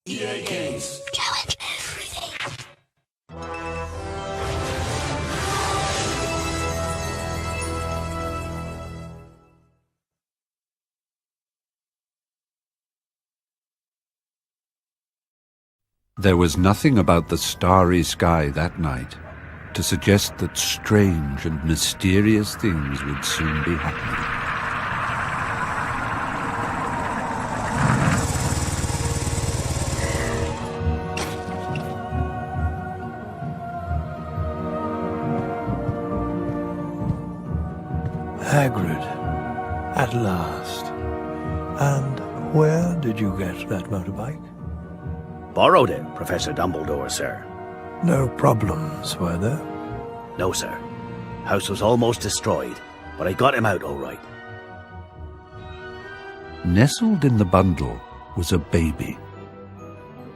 EA Games. Challenge everything. There was nothing about the starry sky that night to suggest that strange and mysterious things would soon be happening. Hagrid, at last. And where did you get that motorbike? Borrowed it, Professor Dumbledore, sir. No problems, were there? No, sir. House was almost destroyed, but I got him out all right. Nestled in the bundle was a baby.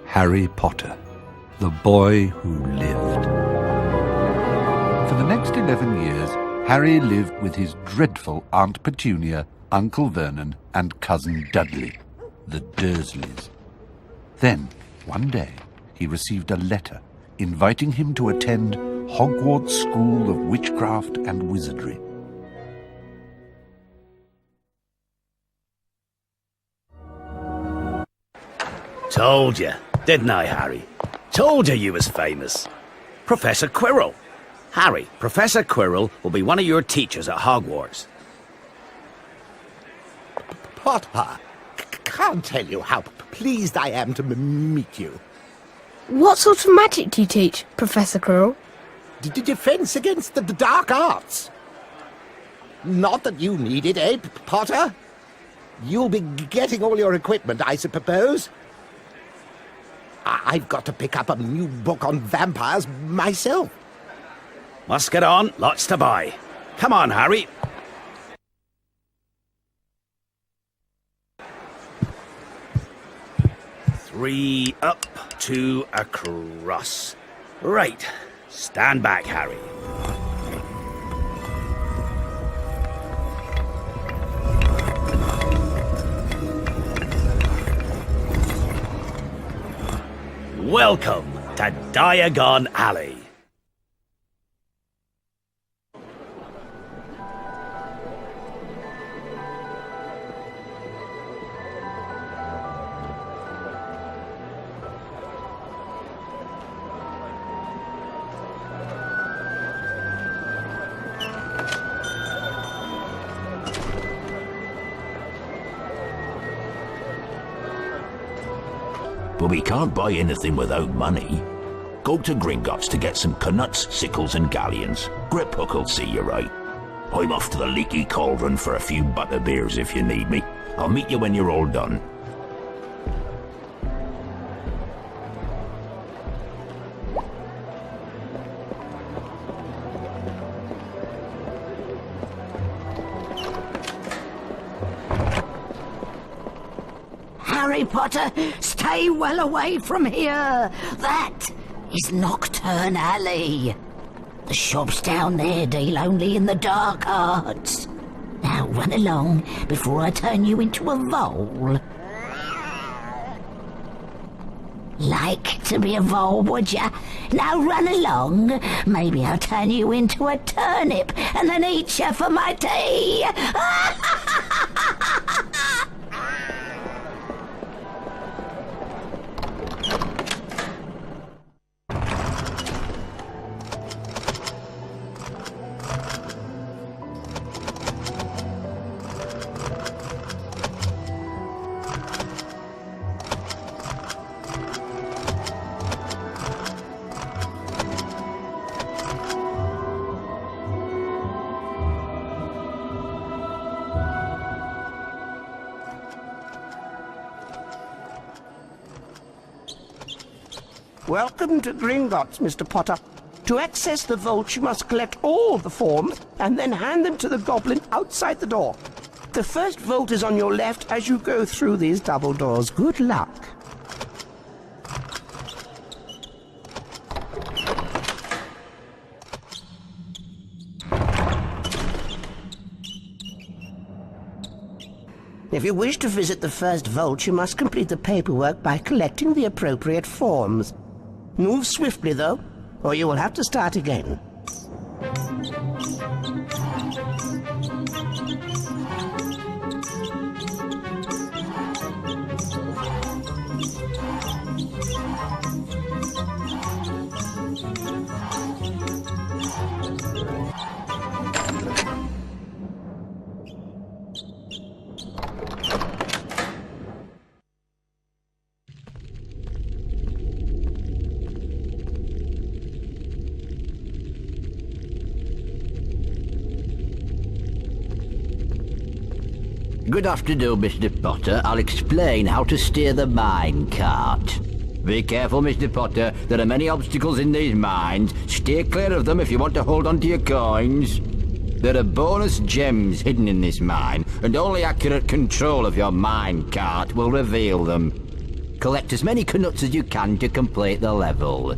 Harry Potter, the boy who lived. For the next 11 years, Harry lived with his dreadful Aunt Petunia, Uncle Vernon, and Cousin Dudley, the Dursleys. Then, one day, he received a letter inviting him to attend Hogwarts School of Witchcraft and Wizardry. Told you, didn't I, Harry? Told you was famous. Professor Quirrell. Harry, Professor Quirrell will be one of your teachers at Hogwarts. Potter, can't tell you how pleased I am to meet you. What sort of magic do you teach, Professor Quirrell? Defense against the dark arts. Not that you need it, eh, Potter? You'll be getting all your equipment, I suppose. I've got to pick up a new book on vampires myself. Must get on, lots to buy. Come on, Harry. Three up, two across. Right. Stand back, Harry. Welcome to Diagon Alley. But we can't buy anything without money. Go to Gringotts to get some knuts, sickles and galleons. Griphook will see you right. I'm off to the Leaky Cauldron for a few butterbeers if you need me. I'll meet you when you're all done. Harry Potter, stay well away from here. That is Nocturne Alley. The shops down there deal only in the dark arts. Now run along before I turn you into a vole. Like to be a vole, would ya? Now run along. Maybe I'll turn you into a turnip and then eat you for my tea. Welcome to Gringotts, Mr. Potter. To access the vault, you must collect all the forms and then hand them to the goblin outside the door. The first vault is on your left as you go through these double doors. Good luck. If you wish to visit the first vault, you must complete the paperwork by collecting the appropriate forms. Move swiftly, though, or you will have to start again. Good afternoon, Mr. Potter. I'll explain how to steer the mine cart. Be careful, Mr. Potter. There are many obstacles in these mines. Steer clear of them if you want to hold on to your coins. There are bonus gems hidden in this mine, and only accurate control of your mine cart will reveal them. Collect as many knuts as you can to complete the level.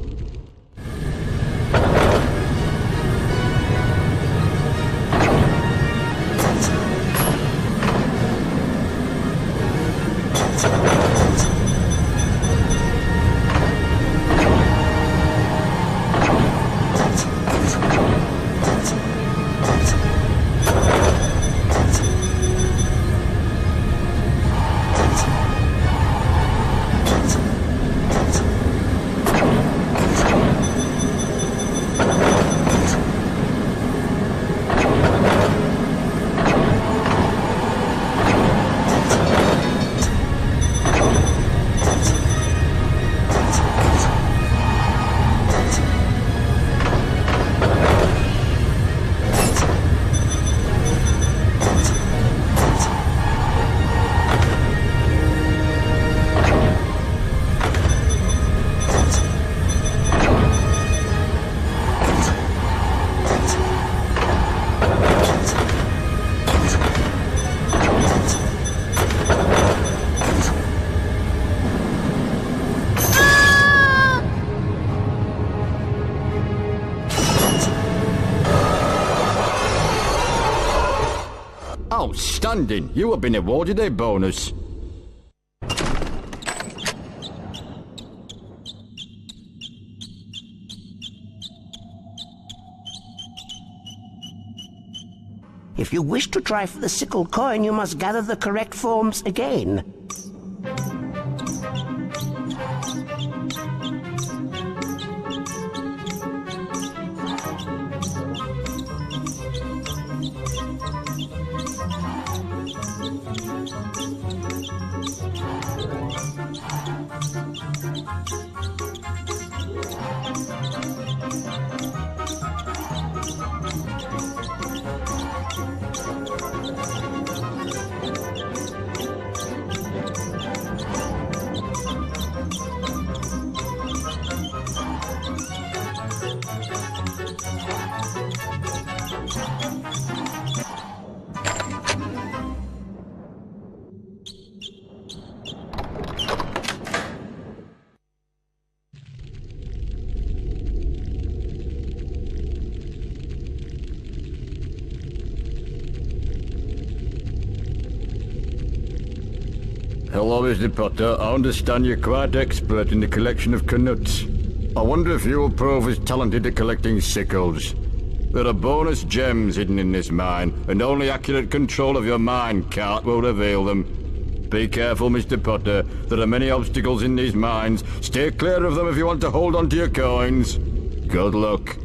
Outstanding! You have been awarded a bonus. If you wish to try for the sickle coin, you must gather the correct forms again. Hello, Mr. Potter. I understand you're quite expert in the collection of knuts. I wonder if you will prove as talented at collecting sickles. There are bonus gems hidden in this mine, and only accurate control of your mine cart will reveal them. Be careful, Mr. Potter. There are many obstacles in these mines. Stay clear of them if you want to hold on to your coins. Good luck.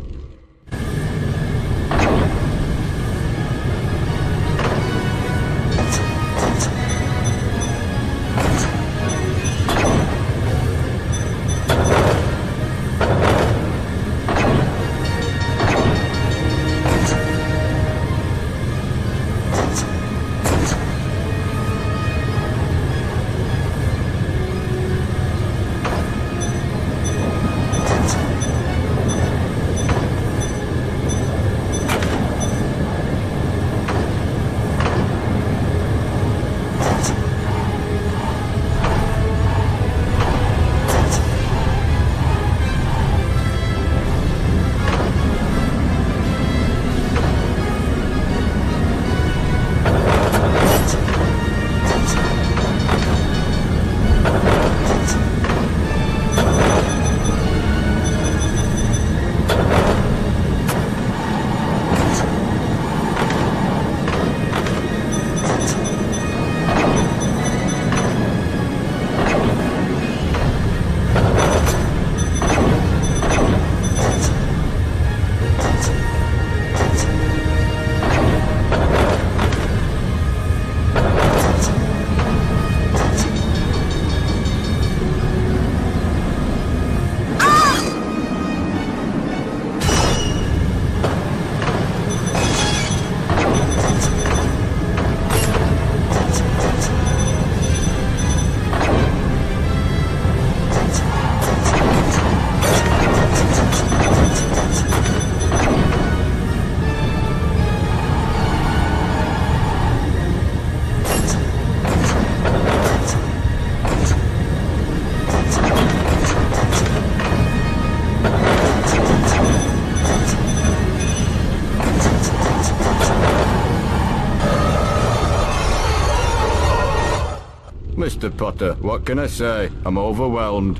Mr. Potter. What can I say? I'm overwhelmed.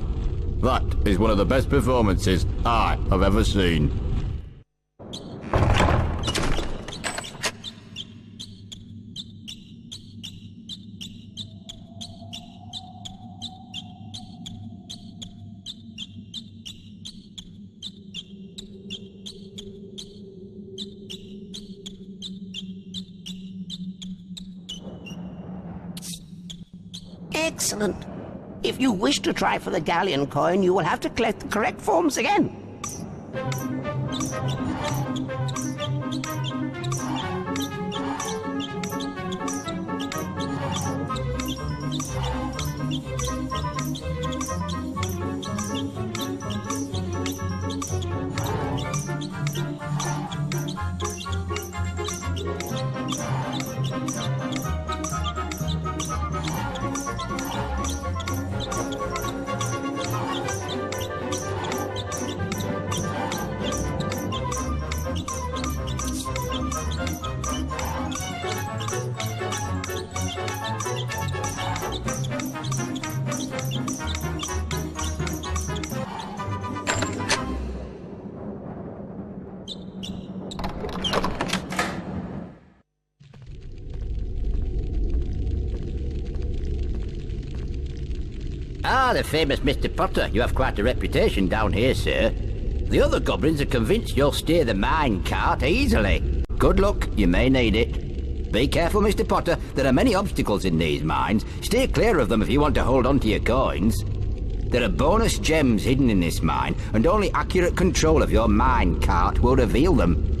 That is one of the best performances I have ever seen. Excellent. If you wish to try for the galleon coin, you will have to collect the correct forms again. Ah, the famous Mr. Potter. You have quite a reputation down here, sir. The other goblins are convinced you'll steer the mine cart easily. Good luck, you may need it. Be careful, Mr. Potter. There are many obstacles in these mines. Stay clear of them if you want to hold on to your coins. There are bonus gems hidden in this mine, and only accurate control of your mine cart will reveal them.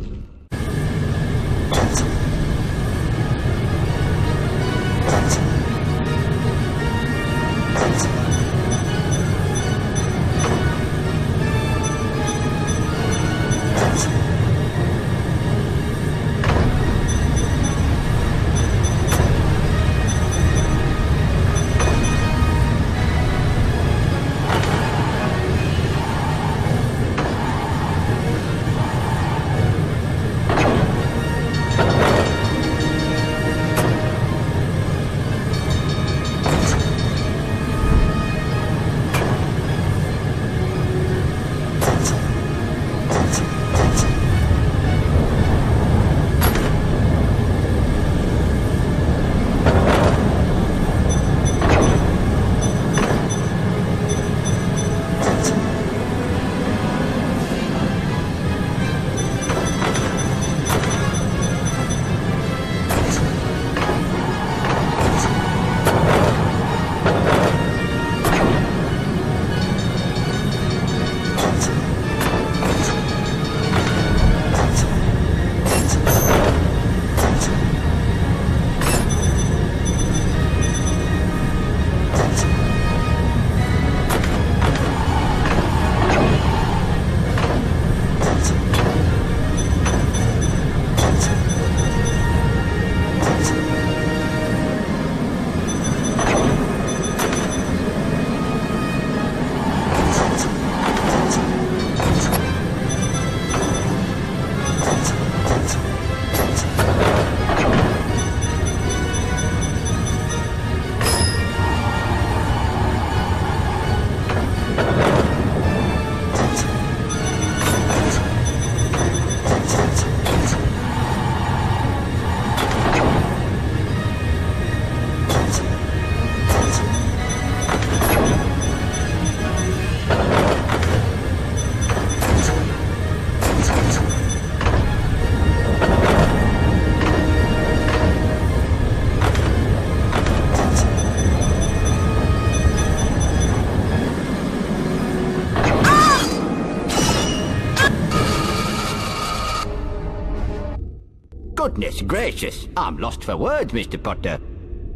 Goodness gracious, I'm lost for words, Mr. Potter.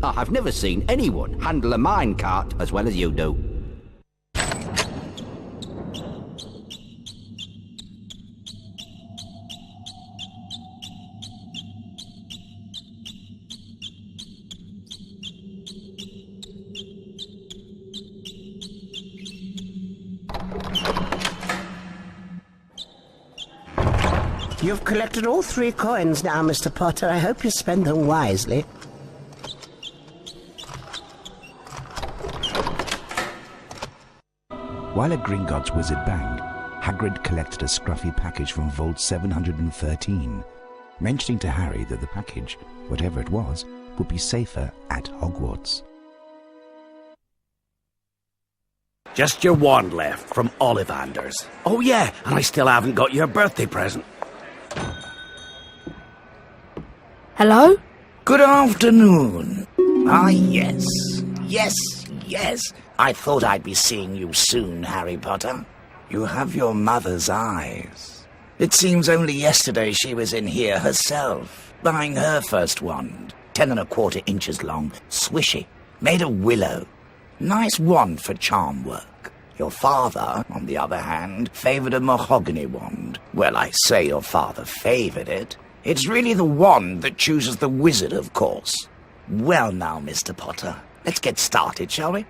I have never seen anyone handle a minecart as well as you do. You've collected all 3 coins now, Mr. Potter. I hope you spend them wisely. While at Gringotts Wizard Bank, Hagrid collected a scruffy package from Vault 713, mentioning to Harry that the package, whatever it was, would be safer at Hogwarts. Just your wand left from Ollivanders. Oh yeah, and I still haven't got your birthday present. Hello? Good afternoon. Ah, yes. Yes. I thought I'd be seeing you soon, Harry Potter. You have your mother's eyes. It seems only yesterday she was in here herself, buying her first wand. 10¼ inches long, swishy, made of willow. Nice wand for charm work. Your father, on the other hand, favoured a mahogany wand. Well, I say your father favoured it. It's really the wand that chooses the wizard, of course. Well now, Mr. Potter, let's get started, shall we?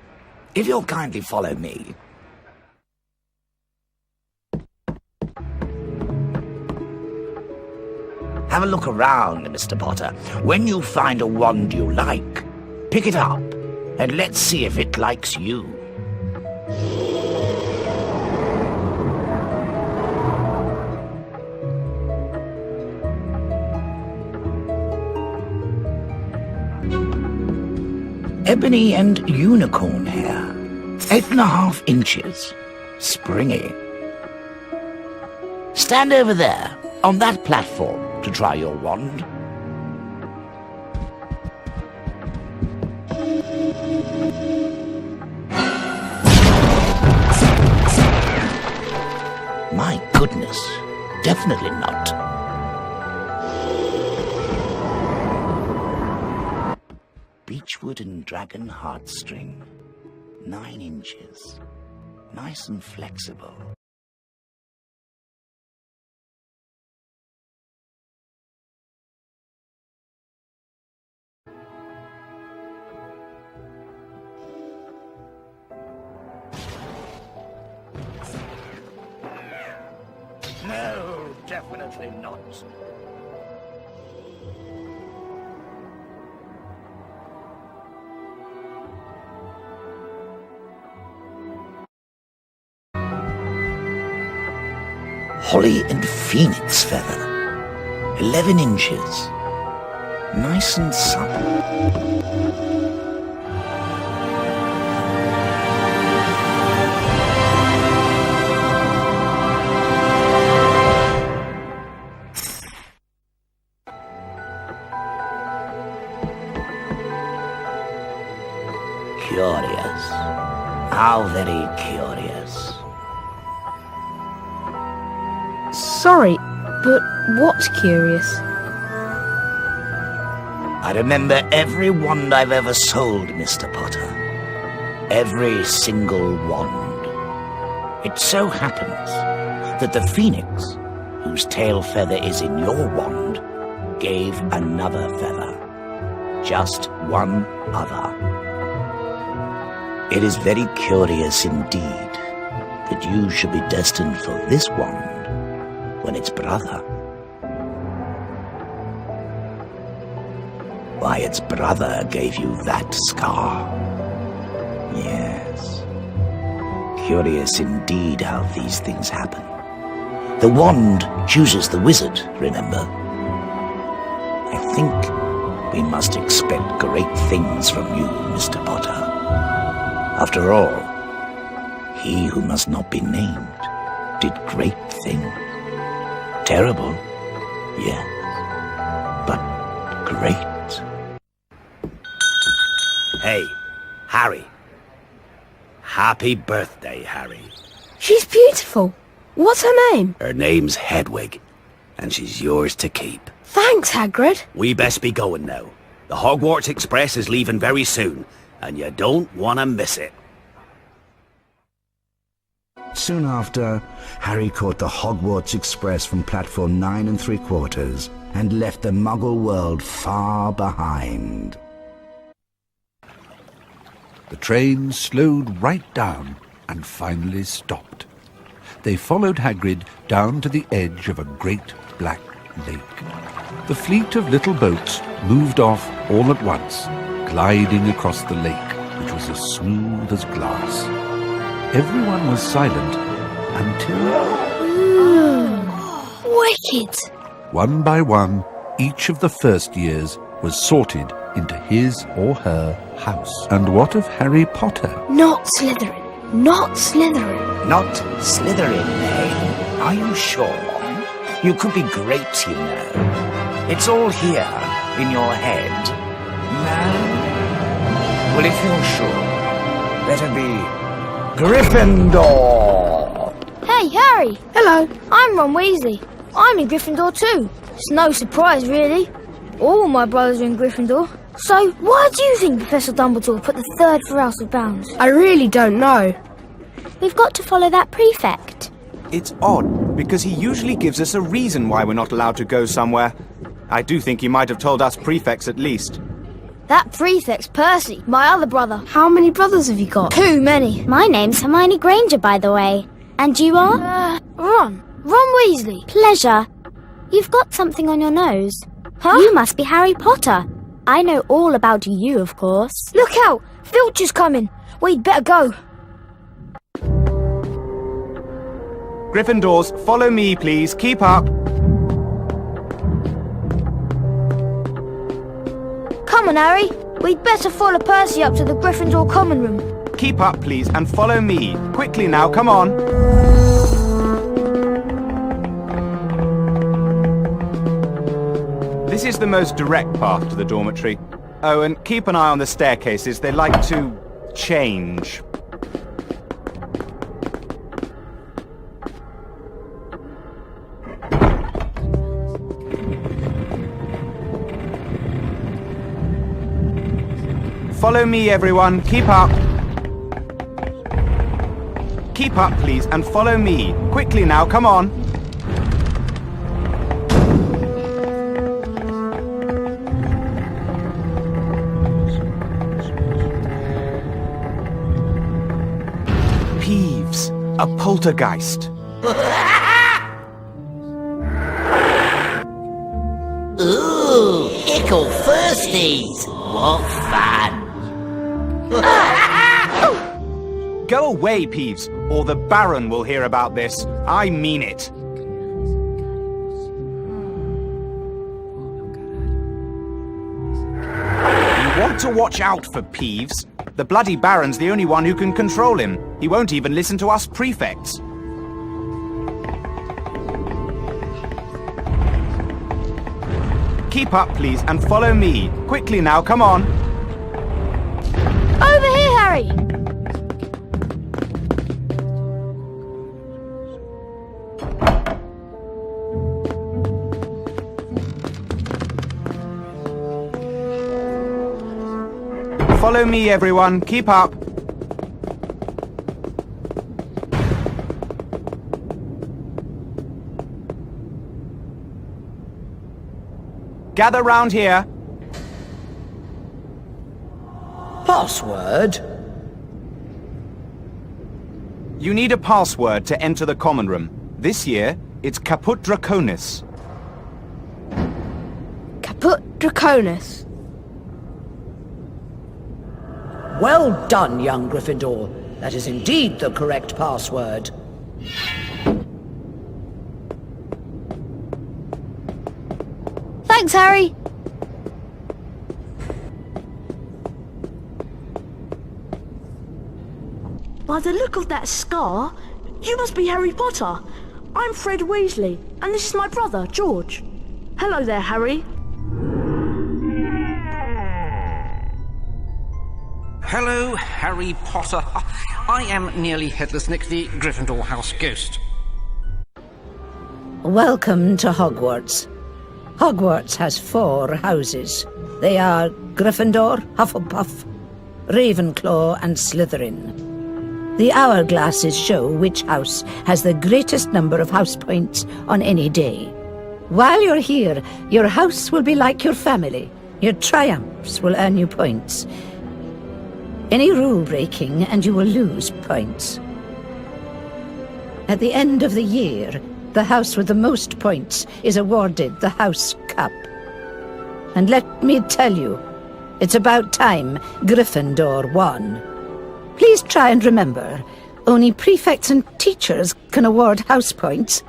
If you'll kindly follow me. Have a look around, Mr. Potter. When you find a wand you like, pick it up, and let's see if it likes you. Ebony and unicorn hair, 8½ inches, springy. Stand over there, on that platform, to try your wand. My goodness, definitely not. Beechwood and dragon heartstring, 9 inches, nice and flexible. No, definitely not. Holly and phoenix feather, 11 inches, nice and supple. Curious. How very curious. Sorry, but what's curious? I remember every wand I've ever sold, Mr. Potter. Every single wand. It so happens that the phoenix, whose tail feather is in your wand, gave another feather. Just one other. It is very curious indeed that you should be destined for this wand when its brother... Why, its brother gave you that scar. Yes. Curious indeed how these things happen. The wand chooses the wizard, remember? I think we must expect great things from you, Mr. Potter. After all, he who must not be named did great things. Terrible, yes, but great. Hey, Harry. Happy birthday, Harry. She's beautiful. What's her name? Her name's Hedwig, and she's yours to keep. Thanks, Hagrid. We best be going now. The Hogwarts Express is leaving very soon, and you don't want to miss it. Soon after, Harry caught the Hogwarts Express from platform 9 3/4 and left the Muggle world far behind. The train slowed right down and finally stopped. They followed Hagrid down to the edge of a great black lake. The fleet of little boats moved off all at once, gliding across the lake, which was as smooth as glass. Everyone was silent until, Wicked. one by one, each of the first years was sorted into his or her house. And what of Harry Potter? Not Slytherin. Not Slytherin. Not Slytherin, eh? Are you sure? You could be great, you know. It's all here, in your head. No? Well, if you're sure, better be Gryffindor! Hey, Harry! Hello. I'm Ron Weasley. I'm in Gryffindor too. It's no surprise, really. All my brothers are in Gryffindor. So, why do you think Professor Dumbledore put the third for House of Bounds? I really don't know. We've got to follow that prefect. It's odd, because he usually gives us a reason why we're not allowed to go somewhere. I do think he might have told us prefects at least. That prefect's Percy, my other brother. How many brothers have you got? Too many. My name's Hermione Granger, by the way. And you are? Ron Weasley. Pleasure. You've got something on your nose. Huh? You must be Harry Potter. I know all about you, of course. Look out! Filch's coming. We'd better go. Gryffindors, follow me, please. Keep up. Come on, Harry. We'd better follow Percy up to the Gryffindor common room. Keep up, please, and follow me. Quickly now, come on. This is the most direct path to the dormitory. Oh, and keep an eye on the staircases. They like to change. Follow me, everyone. Keep up. Keep up, please, and follow me. Quickly now, come on. Peeves, a poltergeist. Ooh, ickle firsties. What fun. Go away, Peeves, or the Baron will hear about this. I mean it. You want to watch out for Peeves. The bloody Baron's the only one who can control him. He won't even listen to us prefects. Keep up, please, and follow me. Quickly now, come on. Over here, Harry! Follow me, everyone. Keep up. Gather round here. Password? You need a password to enter the common room. This year, it's Caput Draconis. Caput Draconis. Well done, young Gryffindor. That is indeed the correct password. Thanks, Harry. By the look of that scar, you must be Harry Potter. I'm Fred Weasley, and this is my brother, George. Hello there, Harry. Hello, Harry Potter. I am nearly Headless Nick, the Gryffindor house ghost. Welcome to Hogwarts. Hogwarts has 4 houses. They are Gryffindor, Hufflepuff, Ravenclaw and Slytherin. The hourglasses show which house has the greatest number of house points on any day. While you're here, your house will be like your family. Your triumphs will earn you points. Any rule breaking and you will lose points. At the end of the year, the house with the most points is awarded the House Cup. And let me tell you, it's about time Gryffindor won. Please try and remember, Only prefects and teachers can award house points.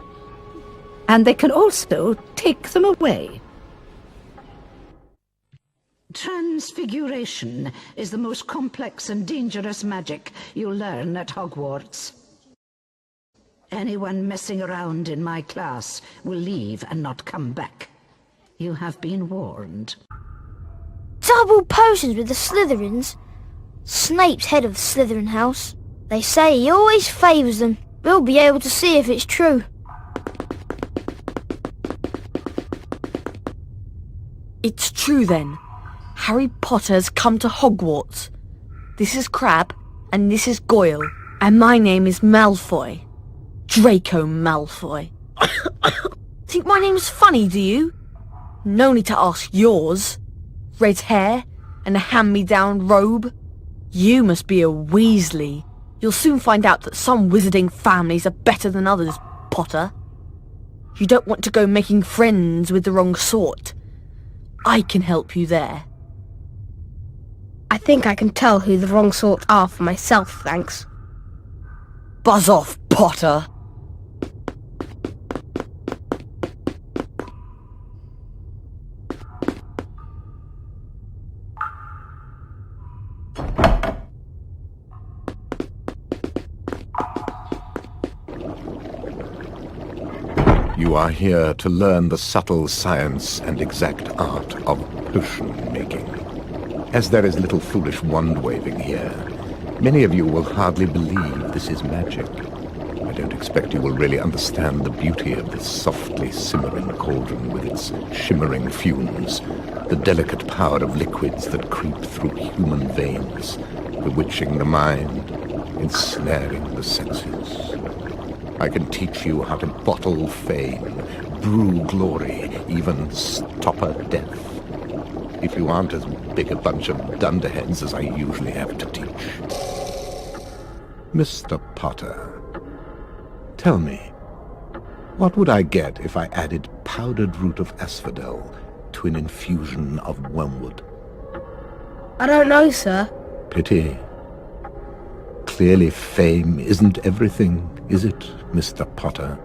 And they can also take them away. Transfiguration is the most complex and dangerous magic you'll learn at Hogwarts. Anyone messing around in my class will leave and not come back. You have been warned. Double potions with the Slytherins? Snape's head of the Slytherin house. They say he always favours them. We'll be able to see if it's true. It's true then. Harry Potter's come to Hogwarts. This is Crabbe, and this is Goyle, and my name is Malfoy. Draco Malfoy. Think my name's funny, do you? No need to ask yours. Red hair, and a hand-me-down robe. You must be a Weasley. You'll soon find out that some wizarding families are better than others, Potter. You don't want to go making friends with the wrong sort. I can help you there. I think I can tell who the wrong sort are for myself, thanks. Buzz off, Potter. You are here to learn the subtle science and exact art of potion making. As there is little foolish wand-waving here, many of you will hardly believe this is magic. I don't expect you will really understand the beauty of this softly simmering cauldron with its shimmering fumes, the delicate power of liquids that creep through human veins, bewitching the mind, ensnaring the senses. I can teach you how to bottle fame, brew glory, even stopper death. If you aren't as big a bunch of dunderheads as I usually have to teach. Mr. Potter, tell me, what would I get if I added powdered root of asphodel to an infusion of wormwood? I don't know, sir. Pity. Clearly fame isn't everything, is it, Mr. Potter?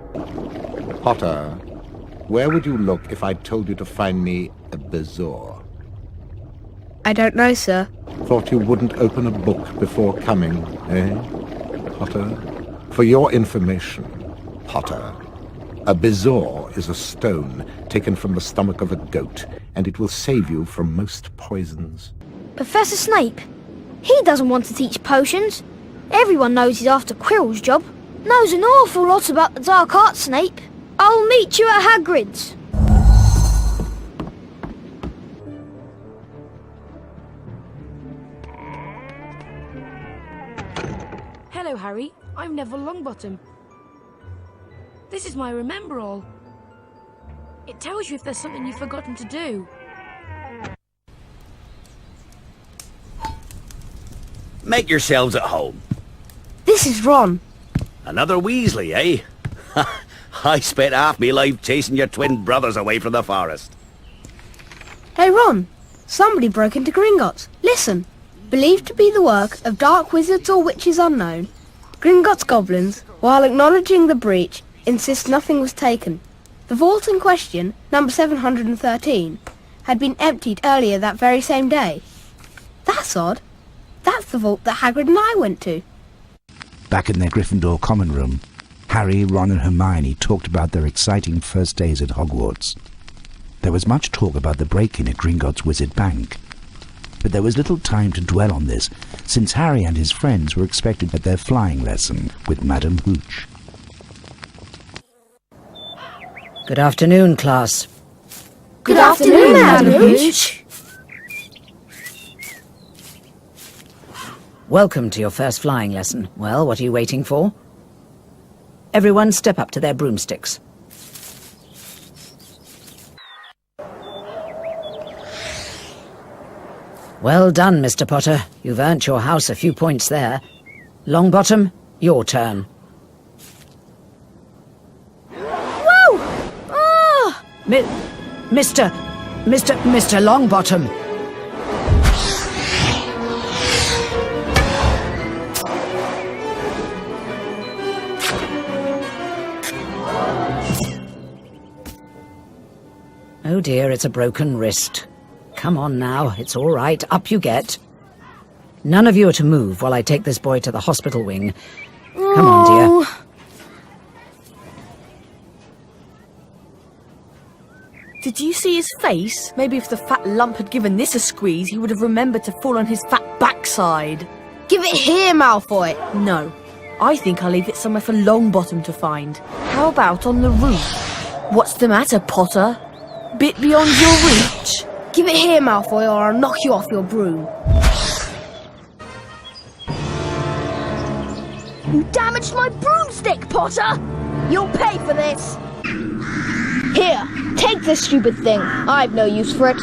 Potter, where would you look if I told you to find me a bezoar? I don't know, sir. Thought you wouldn't open a book before coming, eh, Potter? For your information, Potter, a bezoar is a stone taken from the stomach of a goat, and it will save you from most poisons. Professor Snape? He doesn't want to teach potions. Everyone knows he's after Quirrell's job. Knows an awful lot about the dark arts, Snape. I'll meet you at Hagrid's. Hello, Harry. I'm Neville Longbottom. This is my Remember All. It tells you if there's something you've forgotten to do. Make yourselves at home. This is Ron. Another Weasley, eh? I spent half my life chasing your twin brothers away from the forest. Hey, Ron. Somebody broke into Gringotts. Listen. Believed to be the work of dark wizards or witches unknown, Gringotts goblins, while acknowledging the breach, insist nothing was taken. The vault in question, number 713, had been emptied earlier that very same day. That's odd. That's the vault that Hagrid and I went to. Back in their Gryffindor common room, Harry, Ron and Hermione talked about their exciting first days at Hogwarts. There was much talk about the break-in at Gringotts Wizard Bank, but there was little time to dwell on this, since Harry and his friends were expected at their flying lesson with Madame Hooch. Good afternoon, class. Good afternoon, Madame Hooch. Welcome to your first flying lesson. Well, what are you waiting for? Everyone step up to their broomsticks. Well done, Mr. Potter. You've earned your house a few points there. Longbottom, your turn. Whoa! Ah! Mr. Longbottom. Oh dear, it's a broken wrist. Come on now, it's all right. Up you get. None of you are to move while I take this boy to the hospital wing. Come on, dear. Did you see his face? Maybe if the fat lump had given this a squeeze, he would have remembered to fall on his fat backside. Give it here, Malfoy! No. I think I'll leave it somewhere for Longbottom to find. How about on the roof? What's the matter, Potter? Bit beyond your reach? Give it here, Malfoy, or I'll knock you off your broom. You damaged my broomstick, Potter! You'll pay for this! Here, take this stupid thing. I've no use for it.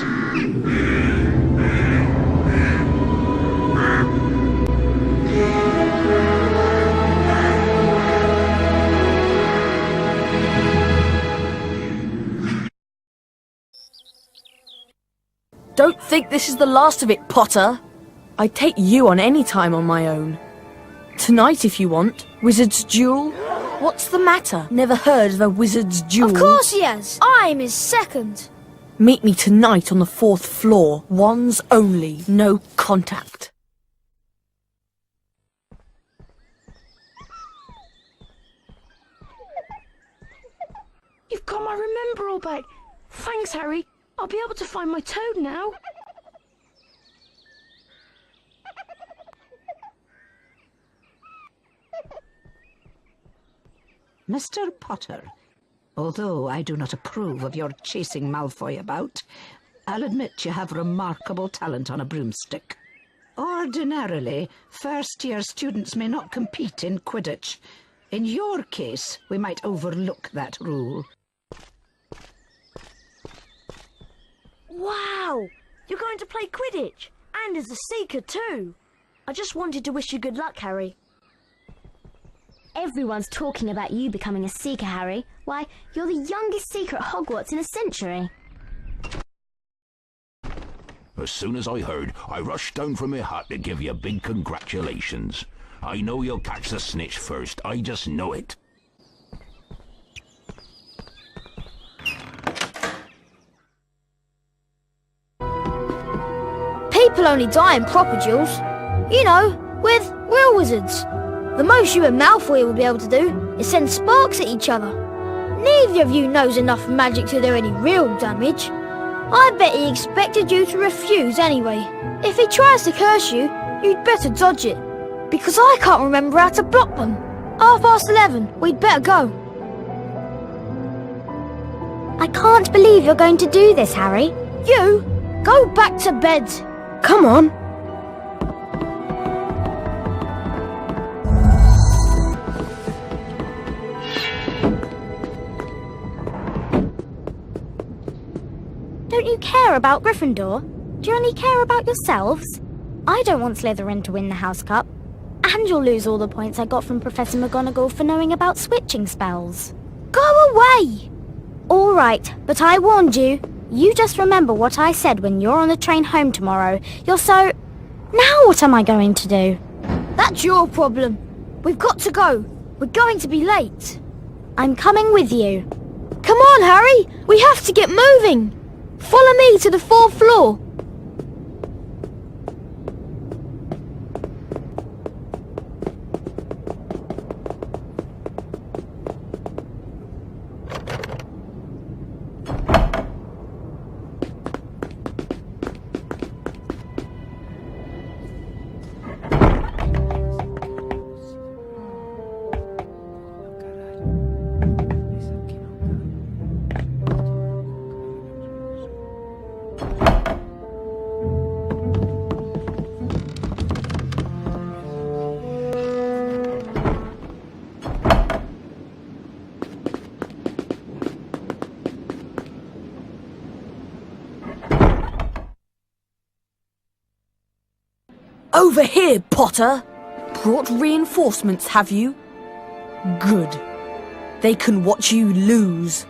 Don't think this is the last of it, Potter. I'd take you on any time on my own. Tonight, if you want. Wizard's Duel? What's the matter? Never heard of a Wizard's Duel? Of course he has. I'm his second. Meet me tonight on the 4th floor. Wands only. No contact. You've got my remember all back. Thanks, Harry. I'll be able to find my toad now. Mr. Potter, although I do not approve of your chasing Malfoy about, I'll admit you have remarkable talent on a broomstick. Ordinarily, first-year students may not compete in Quidditch. In your case, we might overlook that rule. Wow! You're going to play Quidditch, and as a Seeker too. I just wanted to wish you good luck, Harry. Everyone's talking about you becoming a Seeker, Harry. Why, you're the youngest Seeker at Hogwarts in a century. As soon as I heard, I rushed down from my hut to give you big congratulations. I know you'll catch the snitch first, I just know it. People only die in proper duels. You know, with real wizards. The most you and Malfoy will be able to do is send sparks at each other. Neither of you knows enough magic to do any real damage. I bet he expected you to refuse anyway. If he tries to curse you, you'd better dodge it. Because I can't remember how to block them. 11:30, we'd better go. I can't believe you're going to do this, Harry. You, go back to bed. Come on. Don't you care about Gryffindor? Do you only care about yourselves? I don't want Slytherin to win the House Cup. And you'll lose all the points I got from Professor McGonagall for knowing about switching spells. Go away! All right, but I warned you. You just remember what I said when you're on the train home tomorrow. You're so... Now what am I going to do? That's your problem. We've got to go. We're going to be late. I'm coming with you. Come on, Harry! We have to get moving! Follow me to the 4th floor. Over here, Potter! Brought reinforcements, have you? Good. They can watch you lose.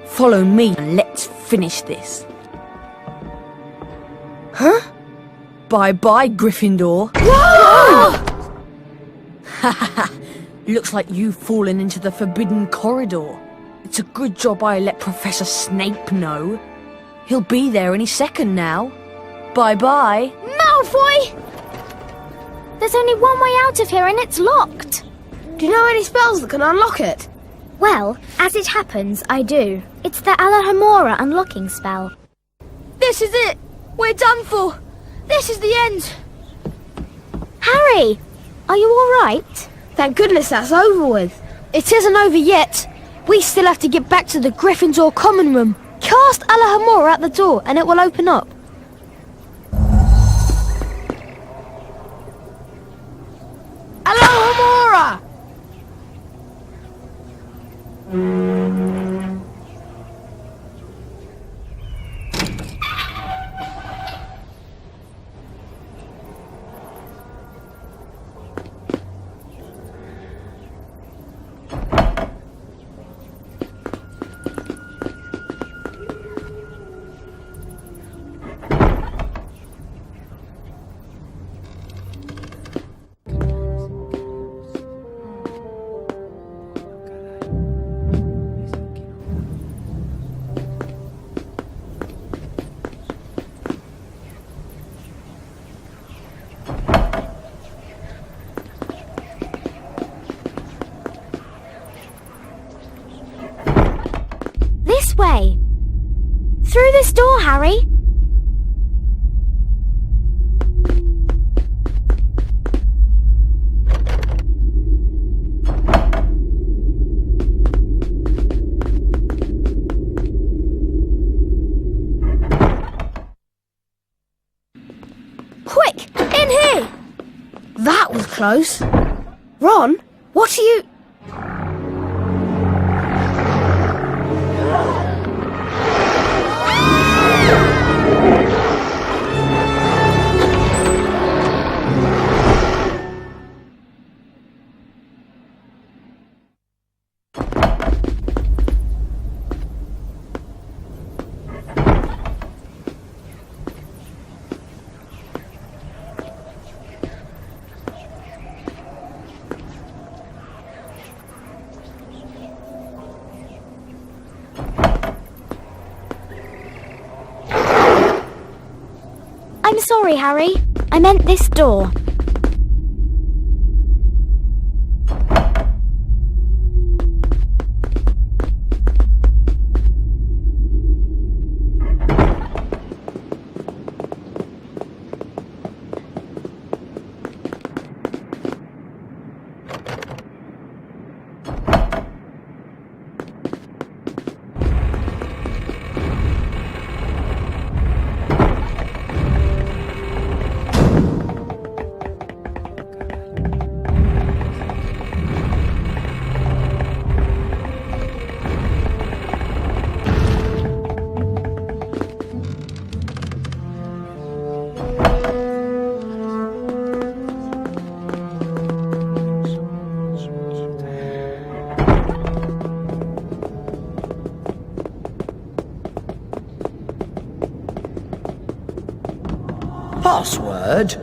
Follow me and let's finish this. Huh? Bye-bye, Gryffindor. Whoa! Looks like you've fallen into the forbidden corridor. It's a good job I let Professor Snape know. He'll be there any second now. Bye-bye. Malfoy! There's only one way out of here and it's locked. Do you know any spells that can unlock it? Well, as it happens, I do. It's the Alohomora unlocking spell. This is it! We're done for! This is the end! Harry! Are you alright? Thank goodness that's over with. It isn't over yet. We still have to get back to the Gryffindor common room. Cast Alohomora at the door and it will open up. Alohomora! This way! Through this door, Harry! Quick! In here! That was close. Ron, what are you... I'm sorry, Harry. I meant this door. Password?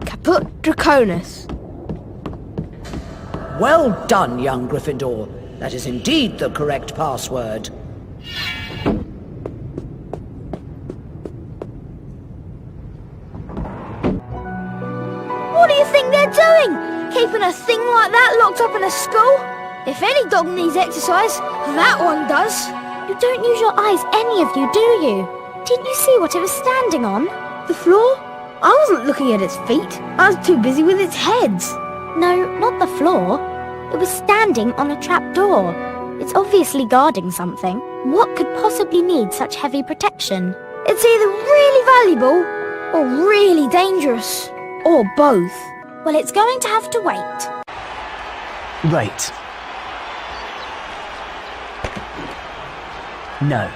Caput Draconis. Well done, young Gryffindor. That is indeed the correct password. What do you think they're doing? Keeping a thing like that locked up in a school? If any dog needs exercise, that one does. You don't use your eyes, any of you, do you? Didn't you see what it was standing on? The floor? I wasn't looking at its feet. I was too busy with its heads. No, not the floor. It was standing on a trap door. It's obviously guarding something. What could possibly need such heavy protection? It's either really valuable or really dangerous. Or both. Well, it's going to have to wait. Right. Now,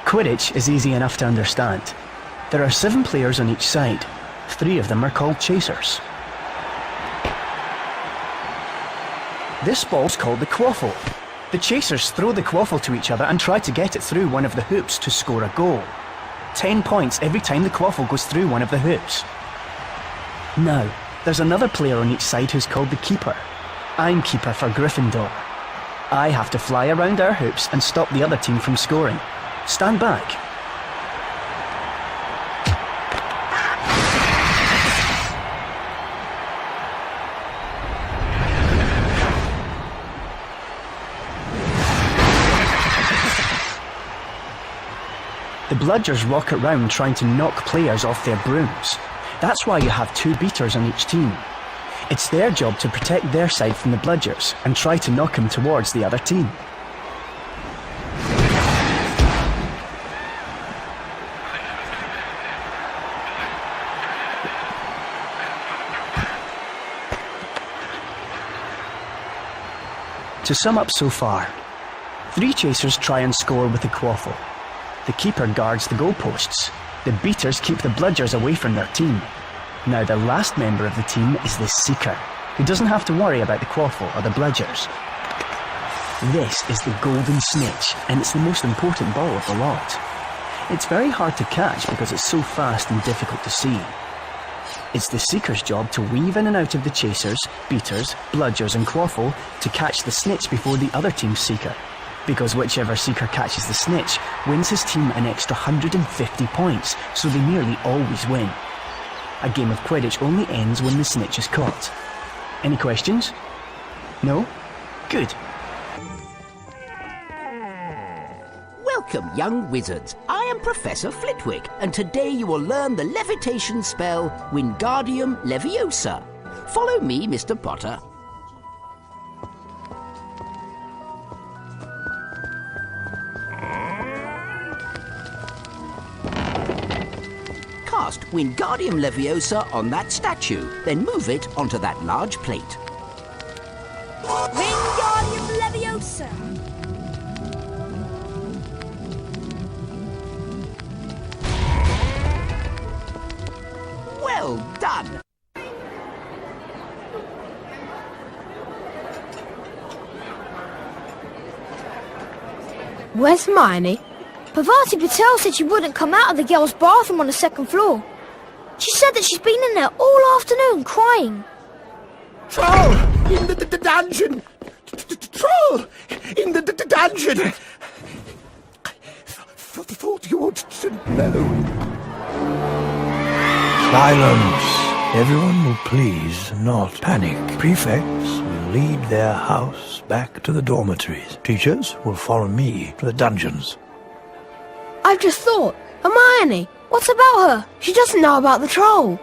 Quidditch is easy enough to understand. There are 7 players on each side. 3 of them are called chasers. This ball's called the quaffle. The chasers throw the quaffle to each other and try to get it through one of the hoops to score a goal. 10 points every time the quaffle goes through one of the hoops. Now, there's another player on each side who's called the keeper. I'm keeper for Gryffindor. I have to fly around our hoops and stop the other team from scoring. Stand back. The bludgers rocket round trying to knock players off their brooms. That's why you have 2 beaters on each team. It's their job to protect their side from the bludgers and try to knock them towards the other team. To sum up so far, 3 chasers try and score with the quaffle. The keeper guards the goalposts. The beaters keep the bludgers away from their team. Now the last member of the team is the seeker, who doesn't have to worry about the quaffle or the bludgers. This is the golden snitch, and it's the most important ball of the lot. It's very hard to catch because it's so fast and difficult to see. It's the seeker's job to weave in and out of the chasers, beaters, bludgers and quaffle to catch the snitch before the other team's seeker. Because whichever seeker catches the snitch wins his team an extra 150 points, so they nearly always win. A game of Quidditch only ends when the snitch is caught. Any questions? No? Good. Welcome, young wizards. I am Professor Flitwick, and today you will learn the levitation spell Wingardium Leviosa. Follow me, Mr. Potter. Cast Wingardium Leviosa on that statue, then move it onto that large plate. Wingardium Leviosa! Well done! Where's Hermione? Parvati Patel said she wouldn't come out of the girls' bathroom on the 2nd floor. She said that she's been in there all afternoon crying. Troll! In the dungeon! Troll! In the dungeon! Thought you ought to know. Silence! Everyone will please not panic. Prefects will lead their house back to the dormitories. Teachers will follow me to the dungeons. I've just thought. Hermione, what's about her? She doesn't know about the troll.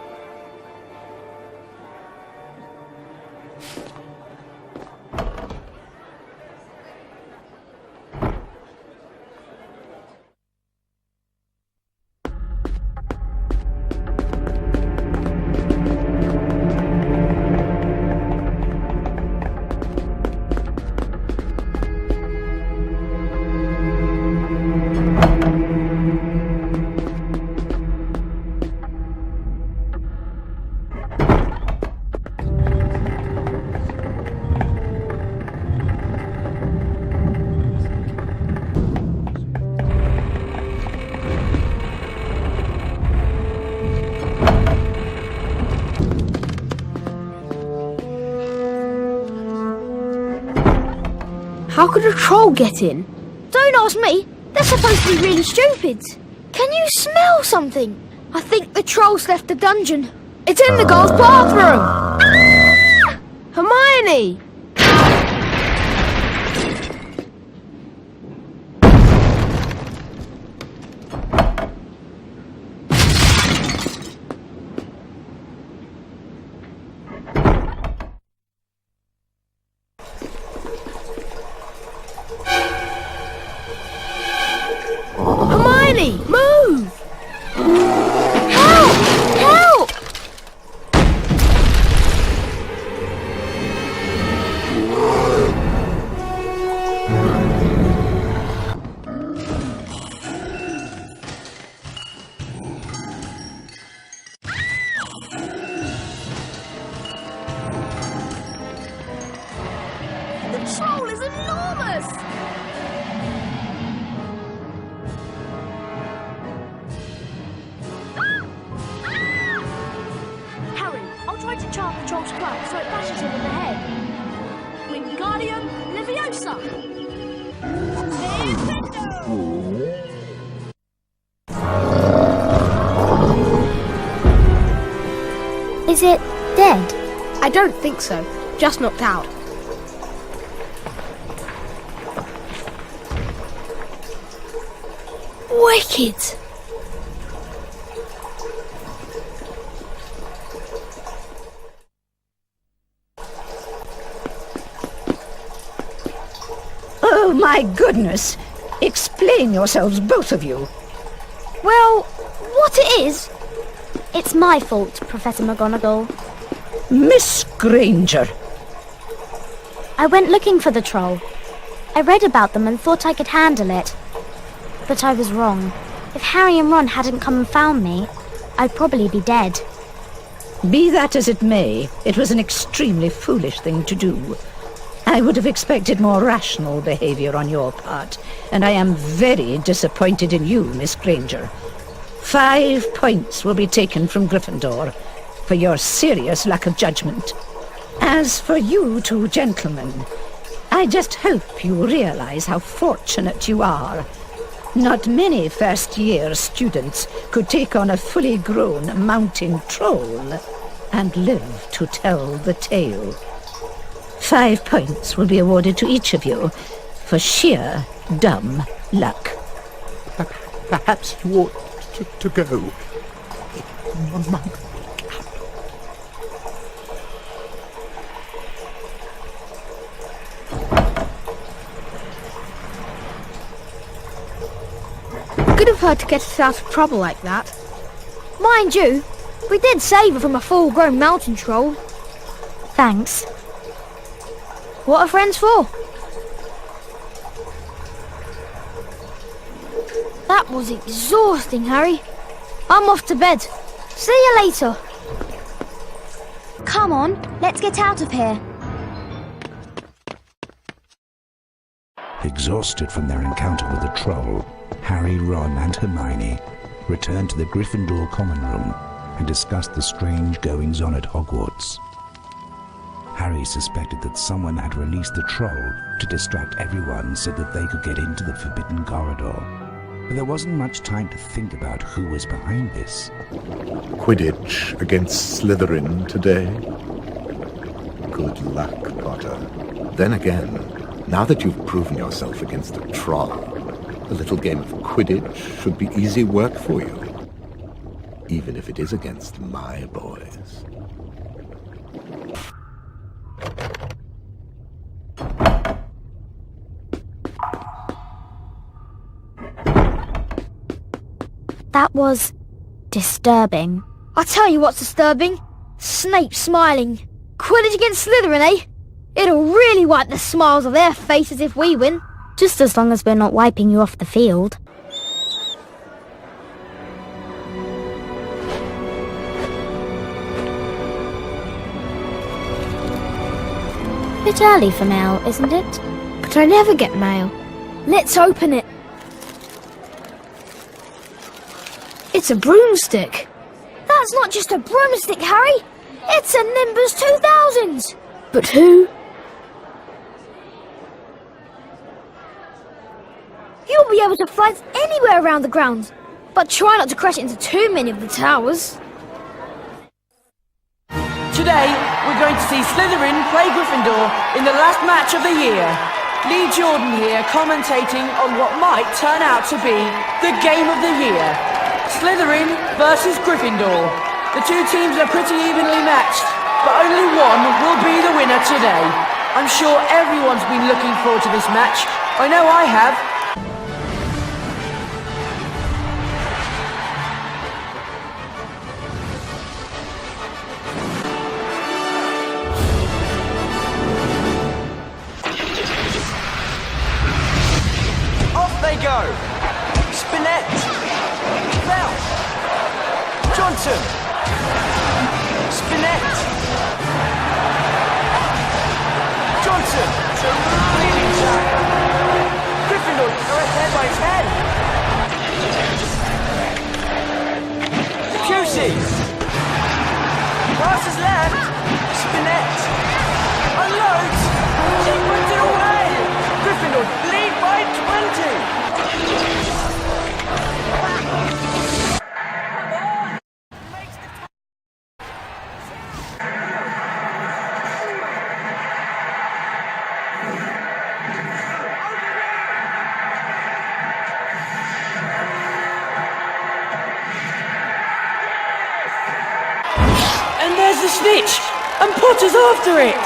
How could a troll get in? Don't ask me. They're supposed to be really stupid. Can you smell something? I think the troll's left the dungeon. It's in the girls' bathroom! Ah! Hermione! Hermione, move! Help! Help! The troll is enormous! Harry, I'll try to charm the troll's club so it bashes him in the head. Wingardium Leviosa! Is it dead? I don't think so. Just knocked out. Wicked! Oh, my goodness! Explain yourselves, both of you. Well, what it is? It's my fault, Professor McGonagall. Miss Granger. I went looking for the troll. I read about them and thought I could handle it. But I was wrong. If Harry and Ron hadn't come and found me, I'd probably be dead. Be that as it may, it was an extremely foolish thing to do. I would have expected more rational behaviour on your part, and I am very disappointed in you, Miss Granger. 5 points will be taken from Gryffindor for your serious lack of judgment. As for you two gentlemen, I just hope you realise how fortunate you are. Not many first-year students could take on a fully grown mountain troll and live to tell the tale. 5 points will be awarded to each of you for sheer dumb luck. Perhaps you ought to go. Good of her to get us out of trouble like that. Mind you, we did save her from a full-grown mountain troll. Thanks. What are friends for? That was exhausting, Harry. I'm off to bed. See you later. Come on, let's get out of here. Exhausted from their encounter with the troll, Harry, Ron and Hermione returned to the Gryffindor common room and discussed the strange goings-on at Hogwarts. Harry suspected that someone had released the troll to distract everyone so that they could get into the forbidden corridor. But there wasn't much time to think about who was behind this. Quidditch against Slytherin today? Good luck, Potter. Then again, now that you've proven yourself against a troll, a little game of Quidditch should be easy work for you. Even if it is against my boys. That was disturbing. I tell you what's disturbing. Snape smiling. Quidditch against Slytherin, eh? It'll really wipe the smiles off their faces if we win. Just as long as we're not wiping you off the field. Bit early for mail, isn't it? But I never get mail. Let's open it. It's a broomstick. That's not just a broomstick, Harry. It's a Nimbus 2000. But who? You'll be able to fly anywhere around the grounds, but try not to crash into too many of the towers. Today, we're going to see Slytherin play Gryffindor in the last match of the year. Lee Jordan here commentating on what might turn out to be the game of the year. Slytherin versus Gryffindor. The two teams are pretty evenly matched, but only one will be the winner today. I'm sure everyone's been looking forward to this match. I know I have. They go. Spinette. Bell. Johnson. Spinette. Johnson. Leading track. Gryffindor are ahead by 10. Pusey. Passes left. Spinette. Unloads. She puts it away. snitch, and Potter's after it!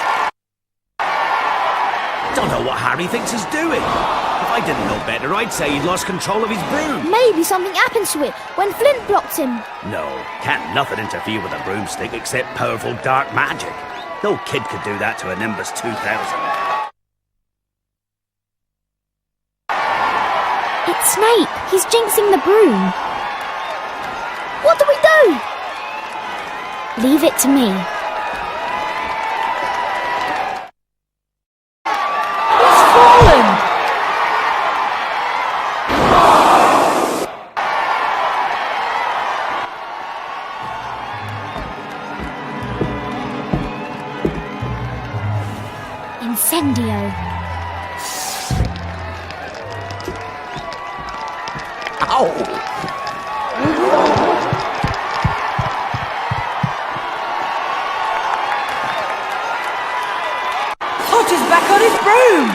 Don't know what Harry thinks he's doing. If I didn't know better, I'd say he'd lost control of his broom. Maybe something happened to it when Flint blocked him. No, can't nothing interfere with a broomstick except powerful dark magic. No kid could do that to a Nimbus 2000. It's Snape. He's jinxing the broom. What do we do? Leave it to me. He's fallen! Incendio. Potter's back on his broom!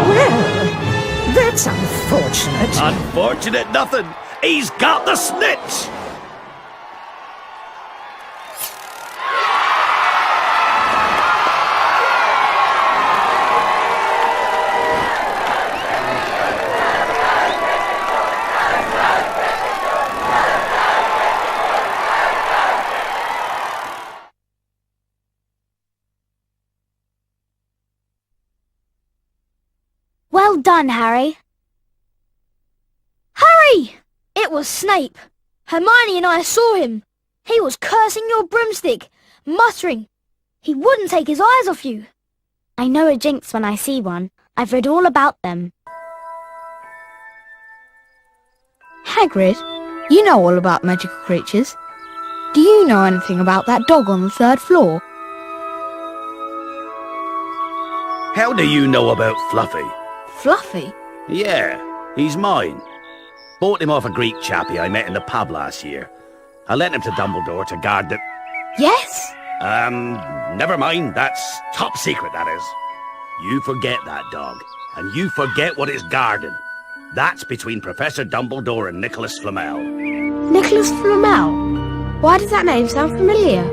Well, that's unfortunate. Unfortunate nothing. He's got the snitch! Well done, Harry. Harry! It was Snape. Hermione and I saw him. He was cursing your broomstick, muttering. He wouldn't take his eyes off you. I know a jinx when I see one. I've read all about them. Hagrid, you know all about magical creatures. Do you know anything about that dog on the 3rd floor? How do you know about Fluffy? Fluffy? Yeah, he's mine. Bought him off a Greek chappie I met in the pub last year. I lent him to Dumbledore to guard the... Yes? Never mind. That's top secret, that is. You forget that dog, and you forget what it's guarding. That's between Professor Dumbledore and Nicholas Flamel. Nicholas Flamel? Why does that name sound familiar?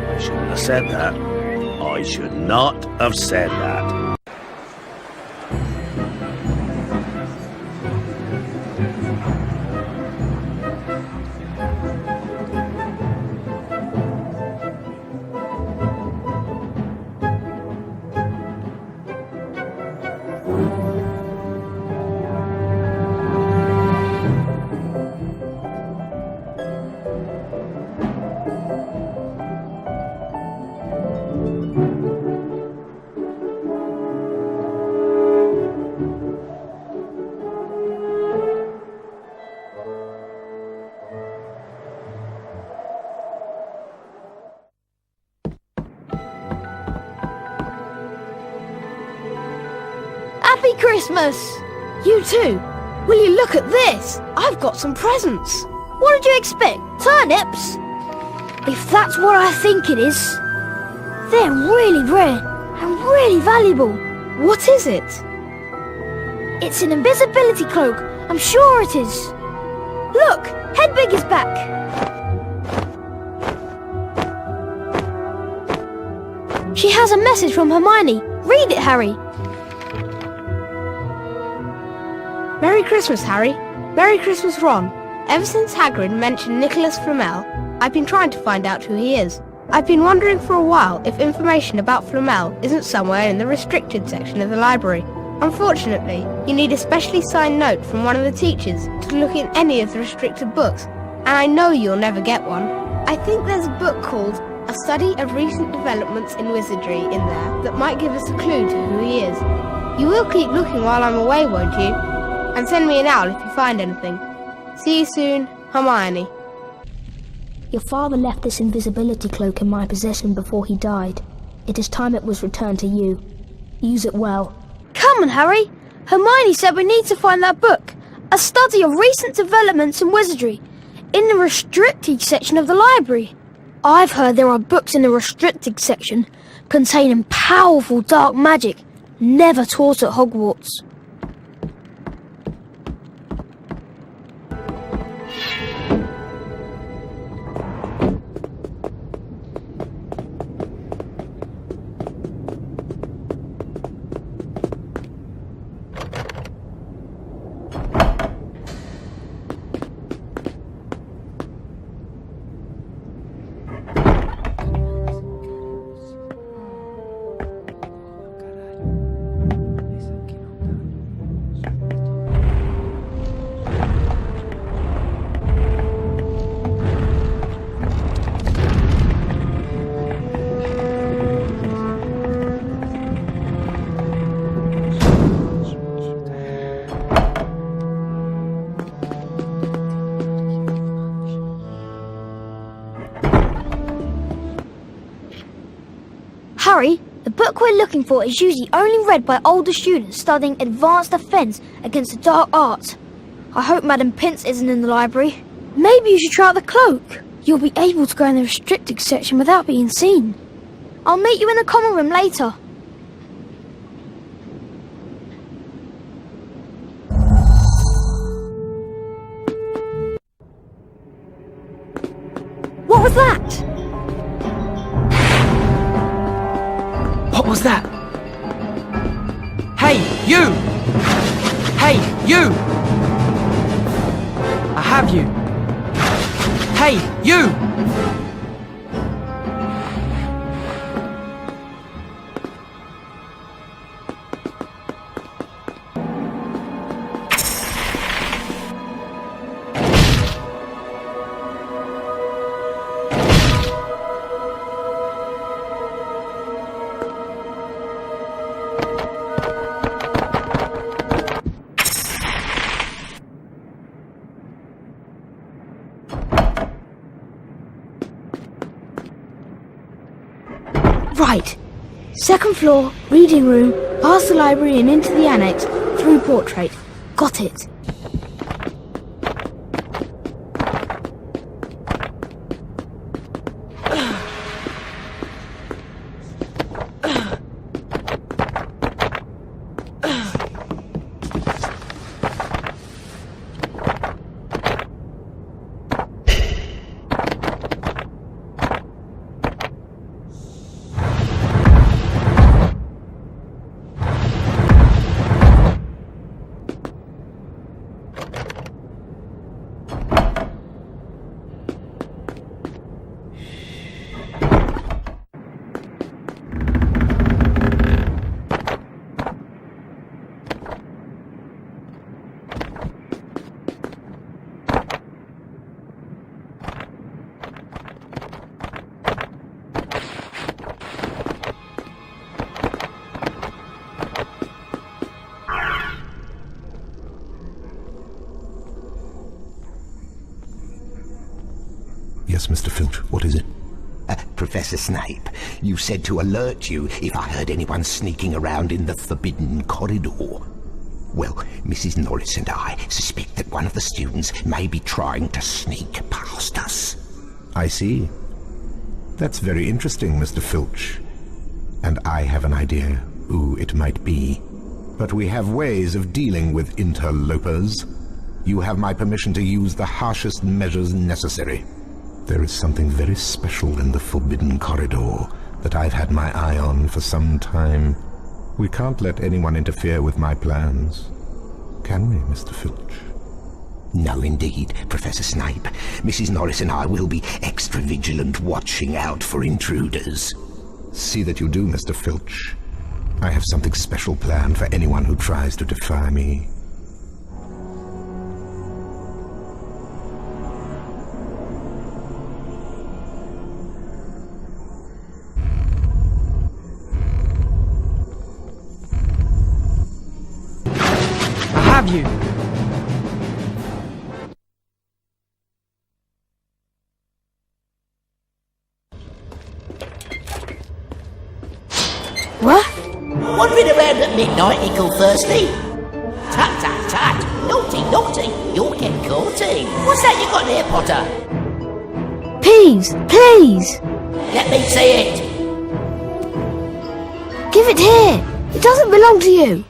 I shouldn't have said that. I should not have said that. Happy Christmas! You too. Will you look at this? I've got some presents. What did you expect? Turnips? If that's what I think it is, they're really rare and really valuable. What is it? It's an invisibility cloak. I'm sure it is. Look, Hedwig is back. She has a message from Hermione. Read it, Harry. Merry Christmas, Harry. Merry Christmas, Ron. Ever since Hagrid mentioned Nicholas Flamel, I've been trying to find out who he is. I've been wondering for a while if information about Flamel isn't somewhere in the restricted section of the library. Unfortunately, you need a specially signed note from one of the teachers to look in any of the restricted books, and I know you'll never get one. I think there's a book called A Study of Recent Developments in Wizardry in there that might give us a clue to who he is. You will keep looking while I'm away, won't you? And send me an owl if you find anything. See you soon, Hermione. Your father left this invisibility cloak in my possession before he died. It is time it was returned to you. Use it well. Come on, Harry. Hermione said we need to find that book. A study of recent developments in wizardry. In the restricted section of the library. I've heard there are books in the restricted section containing powerful dark magic never taught at Hogwarts. Harry, the book we're looking for is usually only read by older students studying advanced defence against the dark arts. I hope Madam Pince isn't in the library. Maybe you should try out the cloak. You'll be able to go in the restricted section without being seen. I'll meet you in the common room later. What was that? What was that? Hey, you! Hey, you! I have you. Hey, you! Right. Second floor, reading room, past the library and into the annex, through portrait. Got it. Yes, Mr. Filch, what is it? Professor Snape, you said to alert you if I heard anyone sneaking around in the forbidden corridor. Well, Mrs. Norris and I suspect that one of the students may be trying to sneak past us. I see. That's very interesting, Mr. Filch. And I have an idea who it might be. But we have ways of dealing with interlopers. You have my permission to use the harshest measures necessary. There is something very special in the forbidden corridor that I've had my eye on for some time. We can't let anyone interfere with my plans, can we, Mr. Filch? No, indeed, Professor Snape. Mrs. Norris and I will be extra vigilant, watching out for intruders. See that you do, Mr. Filch. I have something special planned for anyone who tries to defy me. Have you? What? Wandering around at midnight, Ickle Thirsty? Tut, tut, tut! Naughty, naughty! You'll get caughty! What's that you got there, Potter? Peeves, please! Let me see it! Give it here! It doesn't belong to you!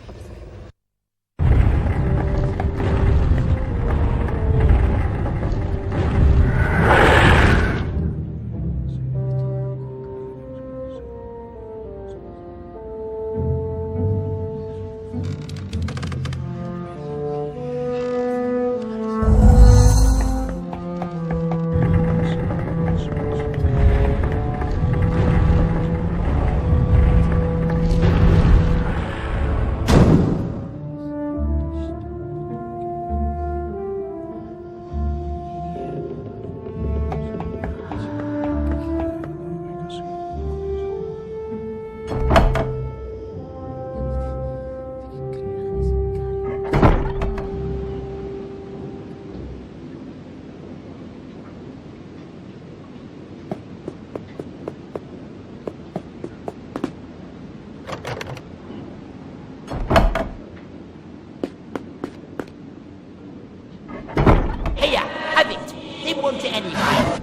Here, have it. Didn't want it anyway.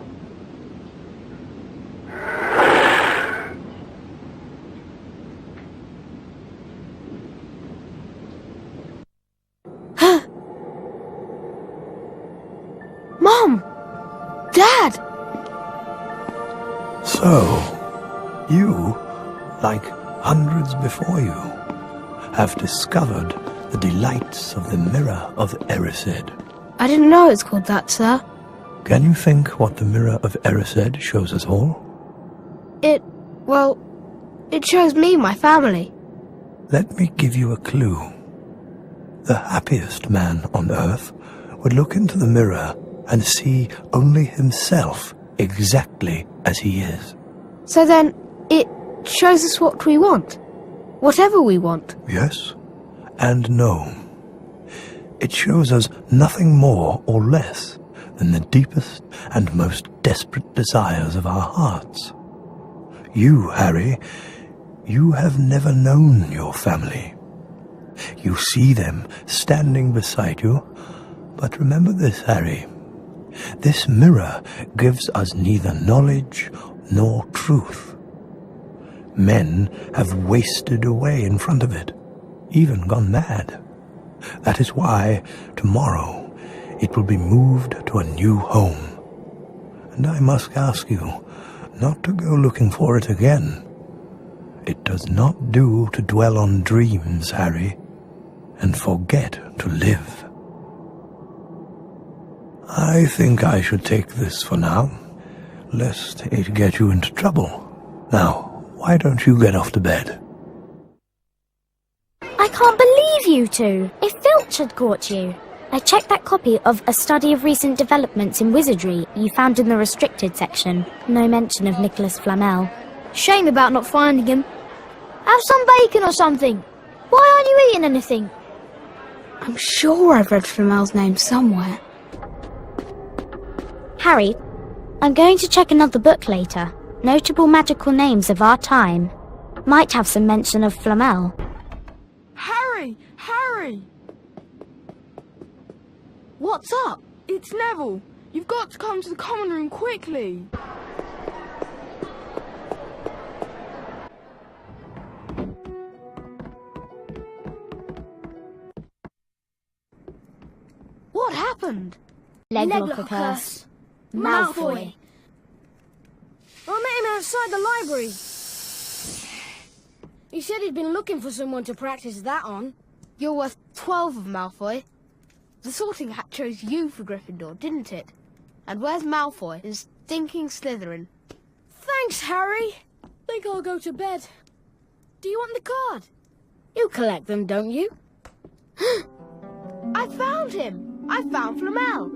Mom! Dad! So, you, like hundreds before you, have discovered the delights of the Mirror of Erised. I didn't know it's called that, sir. Can you think what the Mirror of Erised shows us all? It shows me my family. Let me give you a clue. The happiest man on earth would look into the mirror and see only himself exactly as he is. So then, it shows us what we want. Whatever we want. Yes and no. It shows us nothing more or less than the deepest and most desperate desires of our hearts. You, Harry, you have never known your family. You see them standing beside you, but remember this, Harry. This mirror gives us neither knowledge nor truth. Men have wasted away in front of it, even gone mad. That is why tomorrow it will be moved to a new home. And I must ask you not to go looking for it again. It does not do to dwell on dreams, Harry, and forget to live. I think I should take this for now, lest it get you into trouble. Now, why don't you get off to bed? I can't believe you two! If Filch had caught you! I checked that copy of A Study of Recent Developments in Wizardry you found in the restricted section. No mention of Nicholas Flamel. Shame about not finding him. Have some bacon or something. Why aren't you eating anything? I'm sure I've read Flamel's name somewhere. Harry, I'm going to check another book later. Notable magical names of our time. Might have some mention of Flamel. Harry! Harry! What's up? It's Neville. You've got to come to the common room quickly. What happened? Leglock curse. Malfoy. I met him outside the library. He said he'd been looking for someone to practice that on. You're worth 12 of Malfoy. The Sorting Hat chose you for Gryffindor, didn't it? And where's Malfoy in stinking Slytherin? Thanks, Harry. Think I'll go to bed. Do you want the card? You collect them, don't you? I found him! I found Flamel!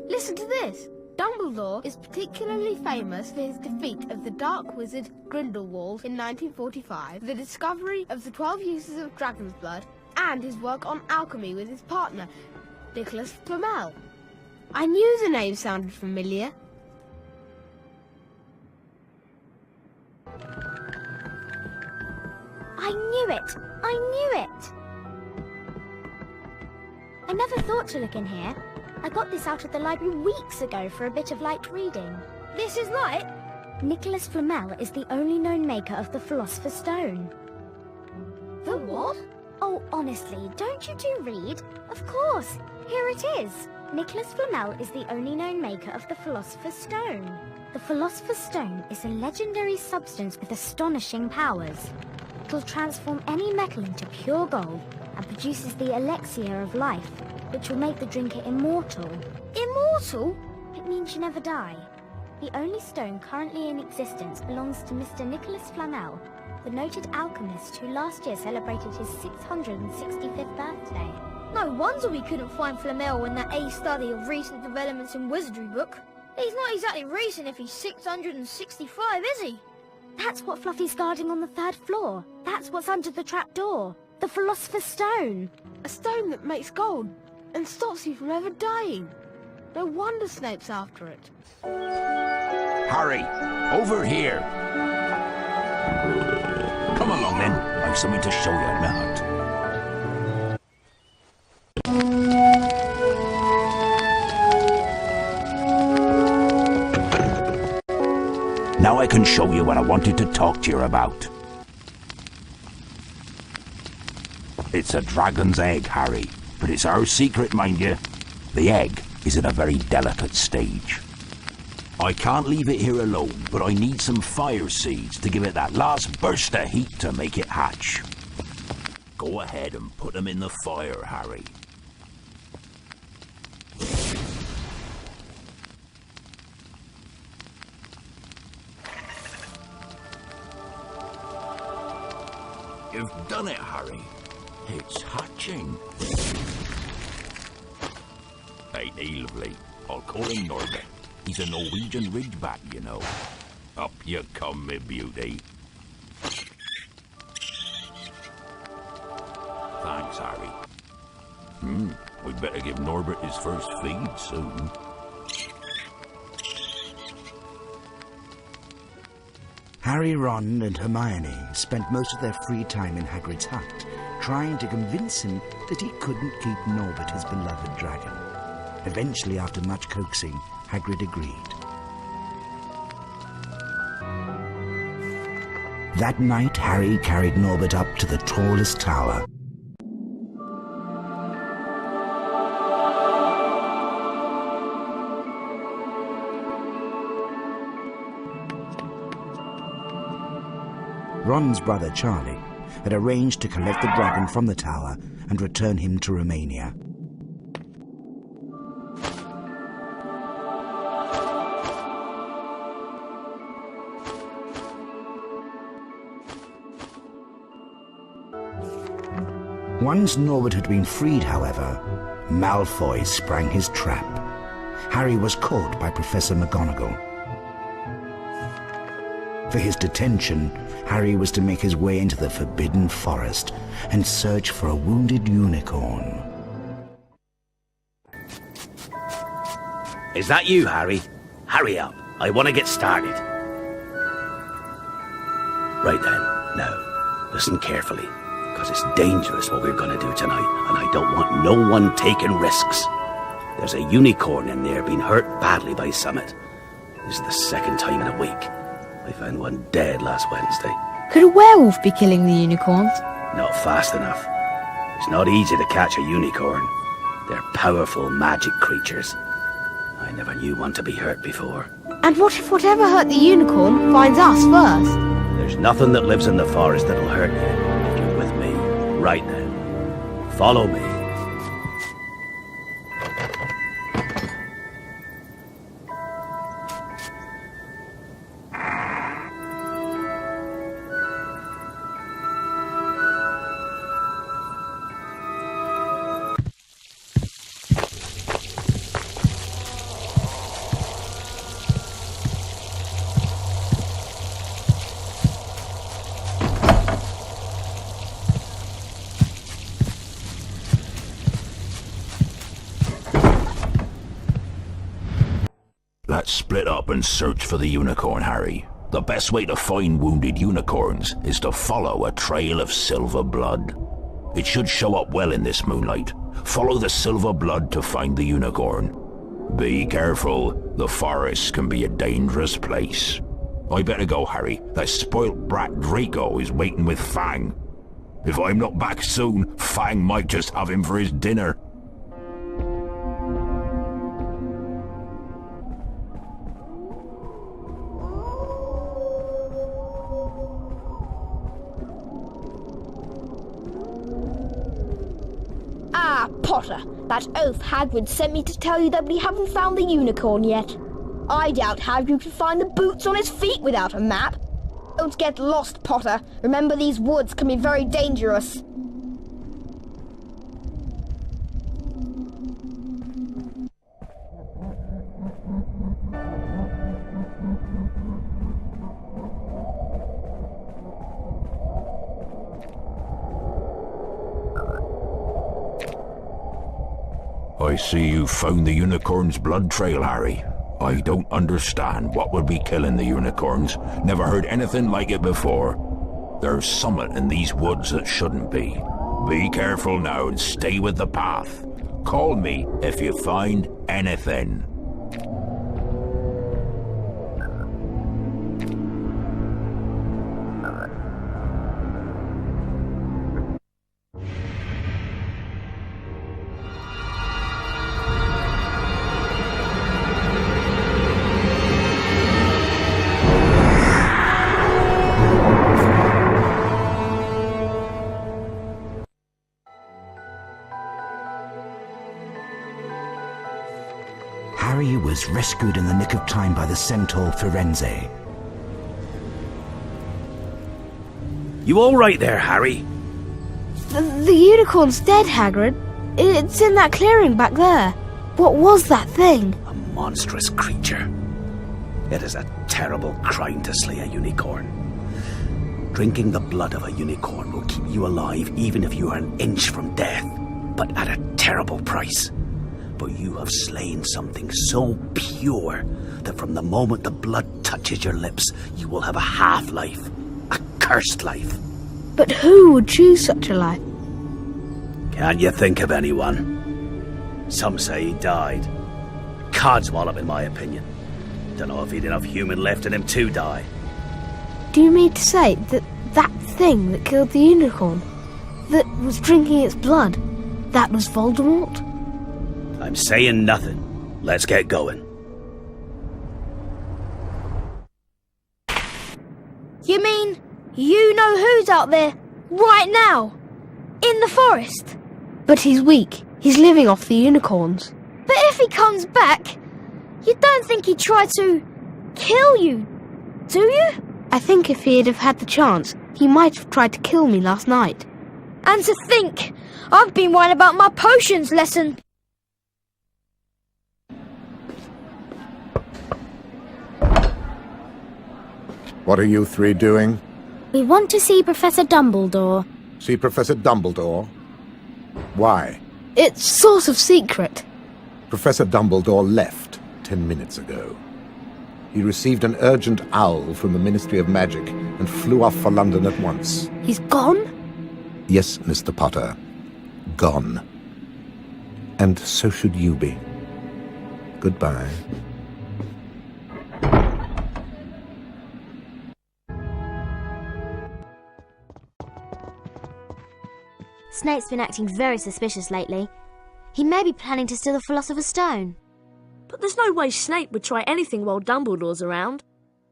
Listen to this. Dumbledore is particularly famous for his defeat of the dark wizard Grindelwald in 1945, the discovery of the 12 uses of dragon's blood, and his work on alchemy with his partner, Nicholas Flamel. I knew the name sounded familiar. I knew it! I knew it! I never thought to look in here. I got this out of the library weeks ago for a bit of light reading. This is light? Nicholas Flamel is the only known maker of the Philosopher's Stone. The what? Oh, honestly, don't you do read? Of course, here it is. Nicholas Flamel is the only known maker of the Philosopher's Stone. The Philosopher's Stone is a legendary substance with astonishing powers. It'll transform any metal into pure gold and produces the elixir of life, which will make the drinker immortal. Immortal? It means you never die. The only stone currently in existence belongs to Mr. Nicholas Flamel, the noted alchemist who last year celebrated his 665th birthday. No wonder we couldn't find Flamel in that A study of recent developments in wizardry book. He's not exactly recent if he's 665, is he? That's what Fluffy's guarding on the 3rd floor. That's what's under the trap door. The Philosopher's Stone. A stone that makes gold and stops you from ever dying. No wonder Snape's after it. Harry, over here. Come along then. I've something to show you at my hut. Now I can show you what I wanted to talk to you about. It's a dragon's egg, Harry, but it's our secret, mind you. The egg is in a very delicate stage. I can't leave it here alone, but I need some fire seeds to give it that last burst of heat to make it hatch. Go ahead and put them in the fire, Harry. You've done it, Harry. It's hatching. Ain't he lovely? I'll call him Norbert. He's a Norwegian ridgeback, you know. Up you come, me beauty. Thanks, Harry. We'd better give Norbert his first feed soon. Harry, Ron and Hermione spent most of their free time in Hagrid's hut, trying to convince him that he couldn't keep Norbert, his beloved dragon. Eventually, after much coaxing, Hagrid agreed. That night, Harry carried Norbert up to the tallest tower. Ron's brother Charlie had arranged to collect the dragon from the tower and return him to Romania. Once Norbert had been freed, however, Malfoy sprang his trap. Harry was caught by Professor McGonagall. For his detention, Harry was to make his way into the Forbidden Forest and search for a wounded unicorn. Is that you, Harry? Hurry up. I want to get started. Right then. Now, listen carefully, because it's dangerous what we're going to do tonight, and I don't want no one taking risks. There's a unicorn in there being hurt badly by Summit. This is the 2nd time in a week. I found one dead last Wednesday. Could a werewolf be killing the unicorns? Not fast enough. It's not easy to catch a unicorn. They're powerful magic creatures. I never knew one to be hurt before. And what if whatever hurt the unicorn finds us first? There's nothing that lives in the forest that'll hurt you if you're with me right now. Follow me. Let's split up and search for the unicorn, Harry. The best way to find wounded unicorns is to follow a trail of silver blood. It should show up well in this moonlight. Follow the silver blood to find the unicorn. Be careful. The forest can be a dangerous place. I better go, Harry. That spoilt brat Draco is waiting with Fang. If I'm not back soon, Fang might just have him for his dinner. Ah, Potter, that oaf Hagrid sent me to tell you that we haven't found the unicorn yet. I doubt Hagrid could find the boots on his feet without a map. Don't get lost, Potter. Remember, these woods can be very dangerous. I see you found the unicorn's blood trail, Harry. I don't understand what would be killing the unicorns. Never heard anything like it before. There's something in these woods that shouldn't be. Be careful now and stay with the path. Call me if you find anything. Harry was rescued in the nick of time by the centaur Firenze. You all right there, Harry? The unicorn's dead, Hagrid. It's in that clearing back there. What was that thing? A monstrous creature. It is a terrible crime to slay a unicorn. Drinking the blood of a unicorn will keep you alive even if you are an inch from death, but at a terrible price. But you have slain something so pure that from the moment the blood touches your lips, you will have a half-life, a cursed life. But who would choose such a life? Can't you think of anyone? Some say he died. Codswallop, in my opinion. Don't know if he'd enough human left in him to die. Do you mean to say that that thing that killed the unicorn, that was drinking its blood, that was Voldemort? I'm saying nothing. Let's get going. You mean you know who's out there right now? In the forest? But he's weak. He's living off the unicorns. But if he comes back, you don't think he'd try to kill you, do you? I think if he'd have had the chance, he might have tried to kill me last night. And to think, I've been worrying about my potions lesson. What are you three doing? We want to see Professor Dumbledore. See Professor Dumbledore? Why? It's sort of secret. Professor Dumbledore left 10 minutes ago. He received an urgent owl from the Ministry of Magic and flew off for London at once. He's gone? Yes, Mr. Potter. Gone. And so should you be. Goodbye. Snape's been acting very suspicious lately. He may be planning to steal the Philosopher's Stone. But there's no way Snape would try anything while Dumbledore's around.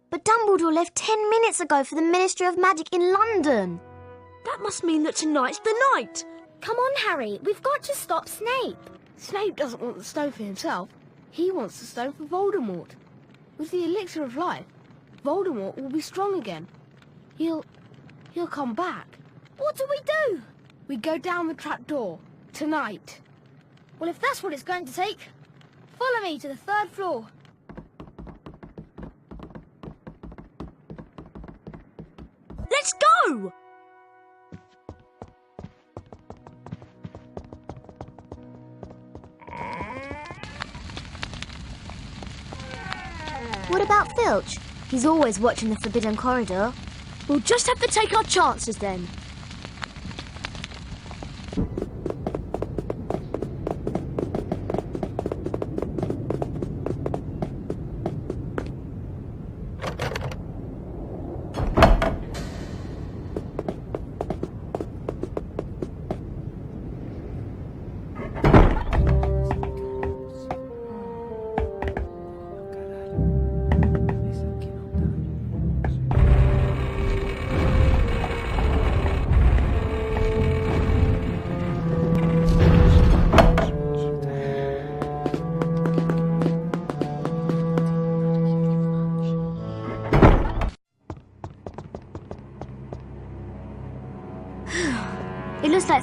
But Dumbledore left 10 minutes ago for the Ministry of Magic in London. That must mean that tonight's the night. Come on, Harry. We've got to stop Snape. Snape doesn't want the stone for himself. He wants the stone for Voldemort. With the elixir of life, Voldemort will be strong again. He'll come back. What do we do? We go down the trapdoor. Tonight. Well, if that's what it's going to take, follow me to the 3rd floor. Let's go! What about Filch? He's always watching the Forbidden Corridor. We'll just have to take our chances then.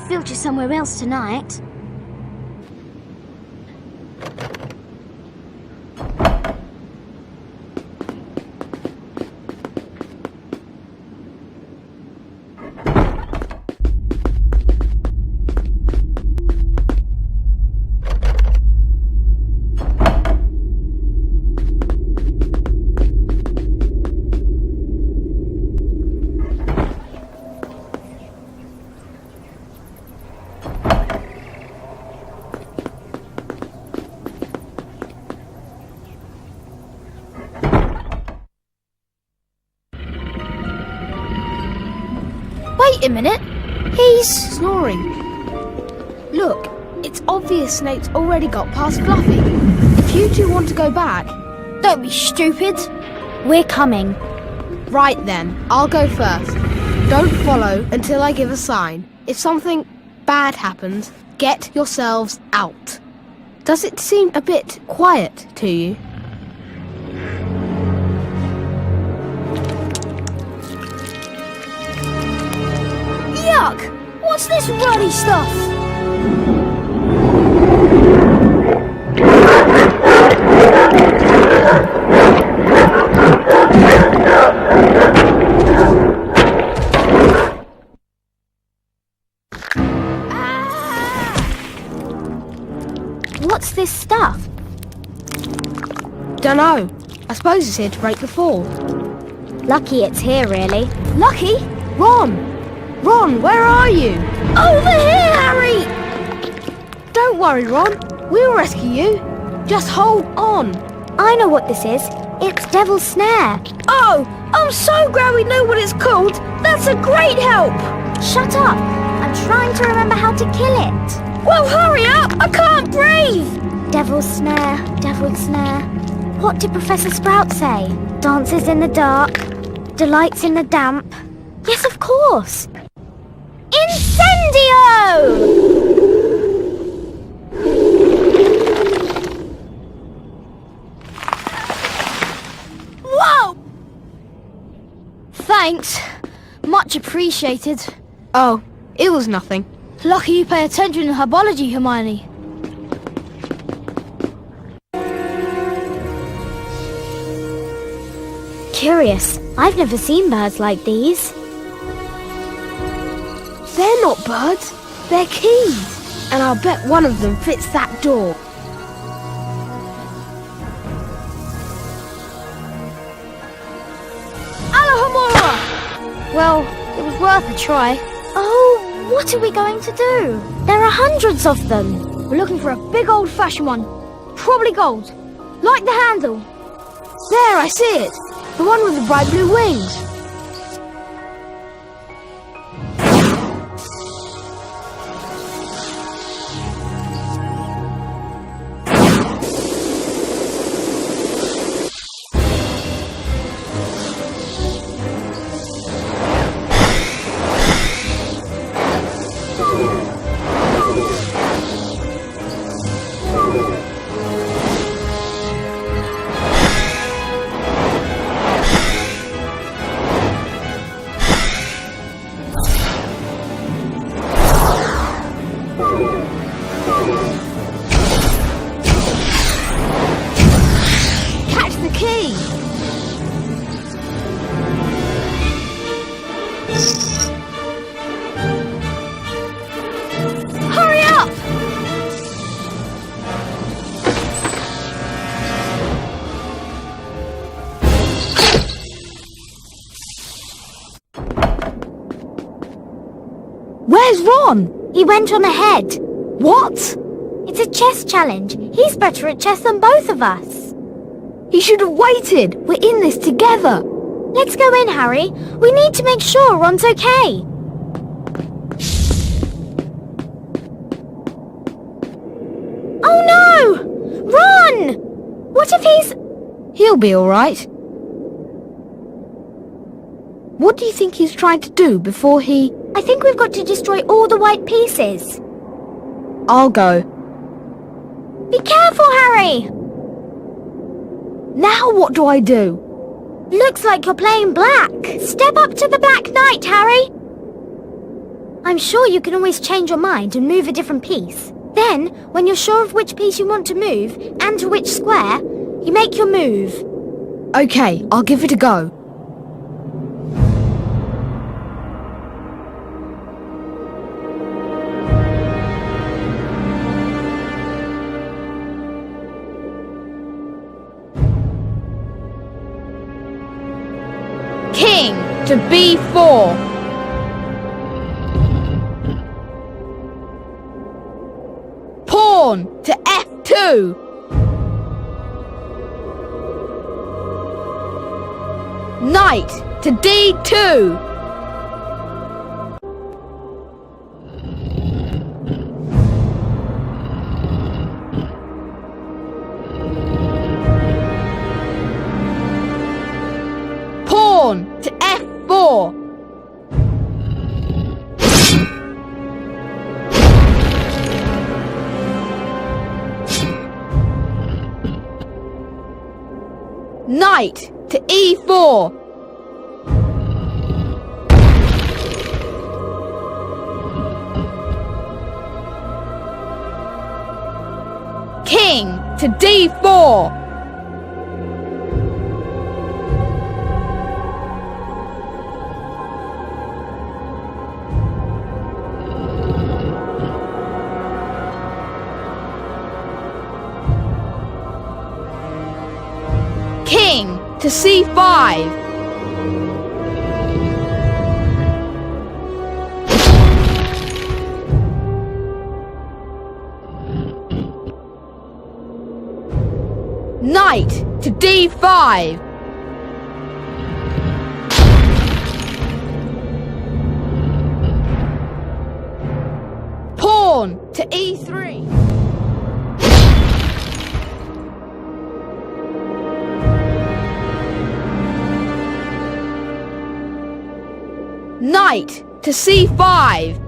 filter somewhere else tonight. Wait a minute. He's snoring. Look, it's obvious Snape's already got past Fluffy. If you two want to go back... Don't be stupid. We're coming. Right then, I'll go first. Don't follow until I give a sign. If something bad happens, get yourselves out. Does it seem a bit quiet to you? Yuck! What's this ruddy stuff? What's this stuff? Dunno. I suppose it's here to break the fall. Lucky it's here, really. Lucky? Ron! Ron, where are you? Over here, Harry! Don't worry, Ron. We'll rescue you. Just hold on. I know what this is. It's Devil's Snare. Oh, I'm so glad we know what it's called. That's a great help. Shut up. I'm trying to remember how to kill it. Well, hurry up. I can't breathe. Devil's Snare, Devil's Snare. What did Professor Sprout say? Dances in the dark, delights in the damp. Yes, of course. Incendio! Whoa! Thanks. Much appreciated. Oh, it was nothing. Lucky you pay attention in herbology, Hermione. Curious. I've never seen birds like these. They're not birds. They're keys. And I'll bet one of them fits that door. Alohomora! Well, it was worth a try. Oh, what are we going to do? There are hundreds of them. We're looking for a big old-fashioned one. Probably gold. Like the handle. There, I see it. The one with the bright blue wings. Where's Ron? He went on ahead. What? It's a chess challenge. He's better at chess than both of us. He should have waited. We're in this together. Let's go in, Harry. We need to make sure Ron's okay. Oh no! Ron! What if he's... He'll be all right. What do you think he's trying to do before he... I think we've got to destroy all the white pieces. I'll go. Be careful, Harry! Now what do I do? Looks like you're playing black. Step up to the Black Knight, Harry. I'm sure you can always change your mind and move a different piece. Then, when you're sure of which piece you want to move, and to which square, you make your move. Okay, I'll give it a go. King to B4. Pawn to F2. Knight to D2. Pawn to F4. Knight to E4. King to D4. King to C5. Knight to D5. Pawn to E3. Knight to C5.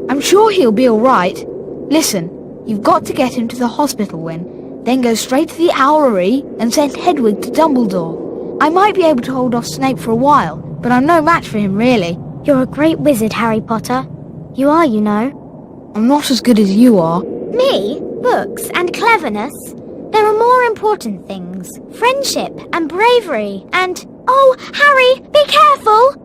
I'm sure he'll be all right. Listen, you've got to get him to the hospital wing, then go straight to the Owlery and send Hedwig to Dumbledore. I might be able to hold off Snape for a while, but I'm no match for him, really. You're a great wizard, Harry Potter. You are, you know. I'm not as good as you are. Me? Books and cleverness? There are more important things. Friendship and bravery and... Oh, Harry, be careful!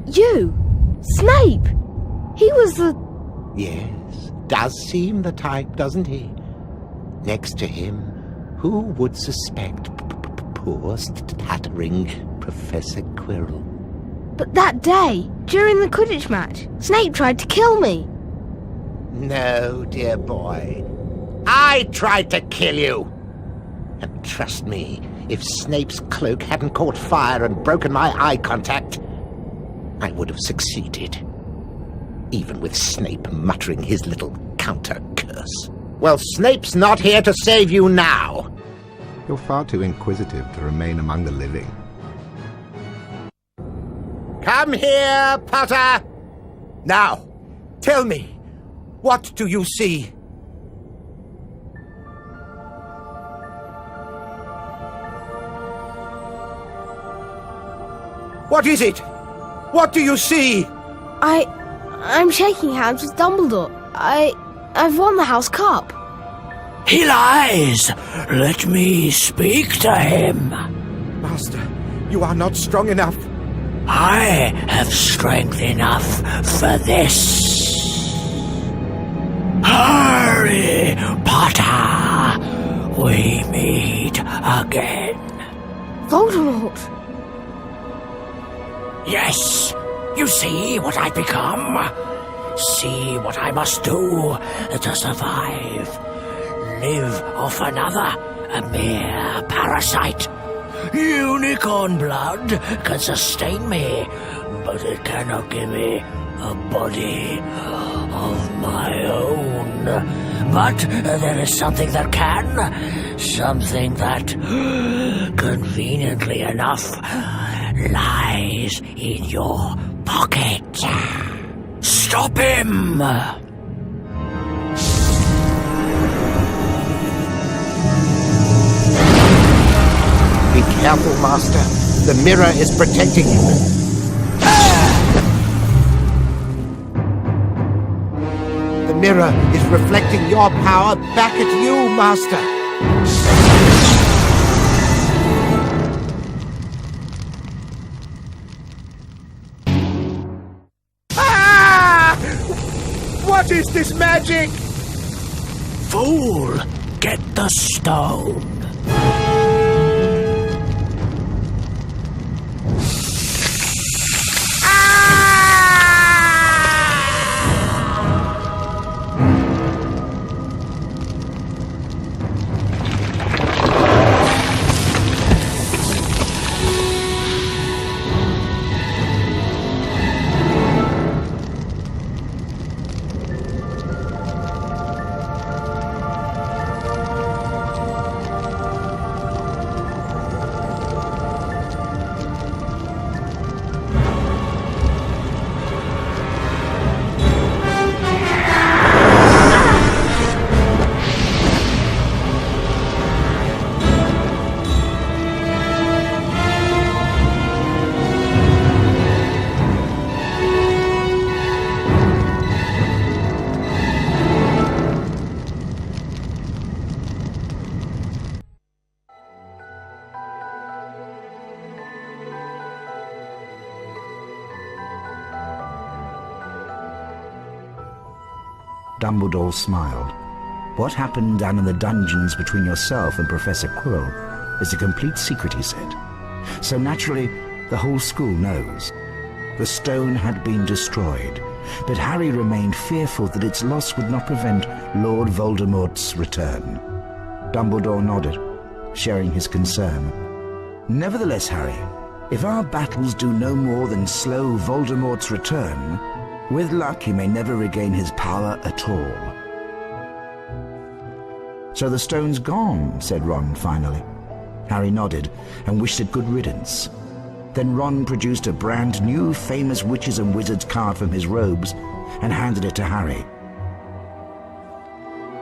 You! Snape! He was the... Yes, does seem the type, doesn't he? Next to him, who would suspect poor tattering Professor Quirrell? But that day, during the Quidditch match, Snape tried to kill me. No, dear boy. I tried to kill you! And trust me, if Snape's cloak hadn't caught fire and broken my eye contact, I would have succeeded. Even with Snape muttering his little counter-curse. Well, Snape's not here to save you now. You're far too inquisitive to remain among the living. Come here, Potter! Now, tell me, what do you see? What is it? What do you see? I'm shaking hands with Dumbledore. I've won the House Cup. He lies! Let me speak to him. Master, you are not strong enough. I have strength enough for this. Harry Potter, we meet again. Voldemort! Yes, you see what I've become? See what I must do to survive. Live off another, a mere parasite. Unicorn blood can sustain me, but it cannot give me a body. of my own. But there is something that can, something that, conveniently enough, lies in your pocket. Stop him! Be careful, Master. The mirror is protecting you. The mirror is reflecting your power back at you, Master. Ah! What is this magic? Fool! Get the stone! Dumbledore smiled. What happened down in the dungeons between yourself and Professor Quirrell is a complete secret, he said. So naturally, the whole school knows. The stone had been destroyed, but Harry remained fearful that its loss would not prevent Lord Voldemort's return. Dumbledore nodded, sharing his concern. Nevertheless, Harry, if our battles do no more than slow Voldemort's return, with luck, he may never regain his power at all. So the stone's gone, said Ron finally. Harry nodded and wished it good riddance. Then Ron produced a brand new famous witches and wizards card from his robes and handed it to Harry.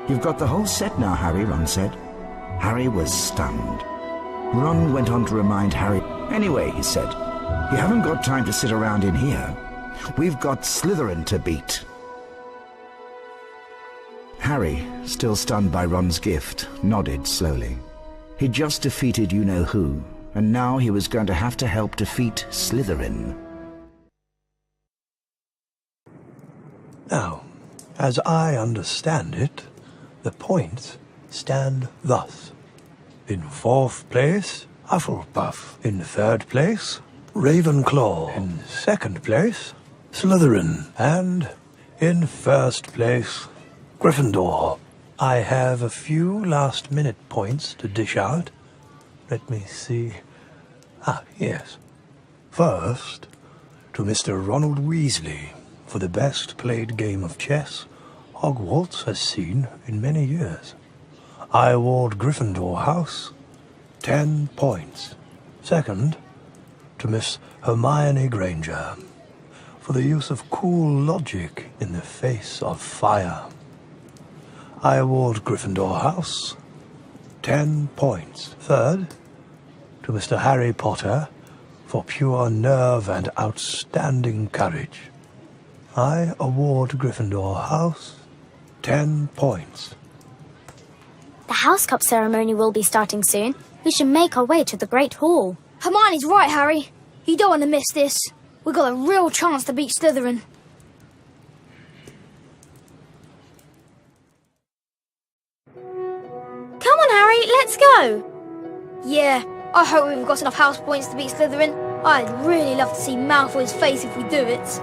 You've got the whole set now, Harry, Ron said. Harry was stunned. Ron went on to remind Harry, anyway, he said, you haven't got time to sit around in here. We've got Slytherin to beat. Harry, still stunned by Ron's gift, nodded slowly. He'd just defeated you-know-who, and now he was going to have to help defeat Slytherin. Now, as I understand it, the points stand thus. In 4th place, Hufflepuff. In 3rd place, Ravenclaw. In 2nd place, Slytherin. And in 1st place, Gryffindor. I have a few last-minute points to dish out. Let me see. Yes. First, to Mr. Ronald Weasley for the best played game of chess Hogwarts has seen in many years. I award Gryffindor House 10 points. Second, to Miss Hermione Granger for the use of cool logic in the face of fire. I award Gryffindor House 10 points. Third, to Mr. Harry Potter for pure nerve and outstanding courage. I award Gryffindor House 10 points. The House Cup ceremony will be starting soon. We should make our way to the Great Hall. Hermione's right, Harry. You don't want to miss this. We've got a real chance to beat Slytherin. Come on, Harry, let's go. Yeah, I hope we've got enough house points to beat Slytherin. I'd really love to see Malfoy's face if we do it.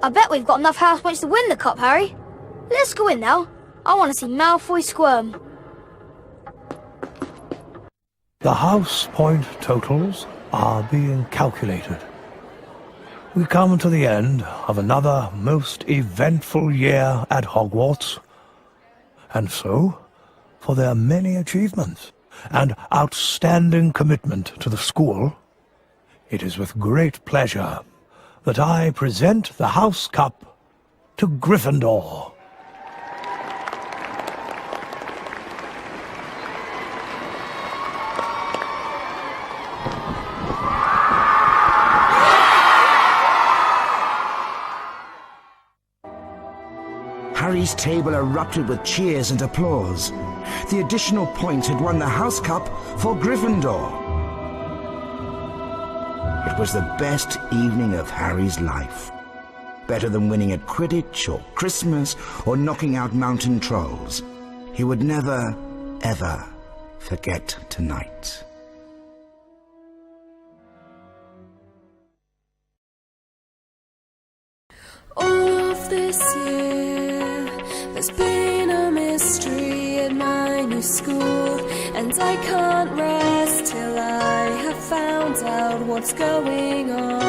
I bet we've got enough house points to win the cup, Harry. Let's go in now. I want to see Malfoy squirm. The house point totals are being calculated. We come to the end of another most eventful year at Hogwarts. And so, for their many achievements and outstanding commitment to the school, it is with great pleasure that I present the House Cup to Gryffindor. Harry's table erupted with cheers and applause. The additional point had won the House Cup for Gryffindor. It was the best evening of Harry's life. Better than winning at Quidditch or Christmas or knocking out mountain trolls. He would never, ever forget tonight. All of this year, there's been a mystery at my new school, and I can't rest till I have found out what's going on.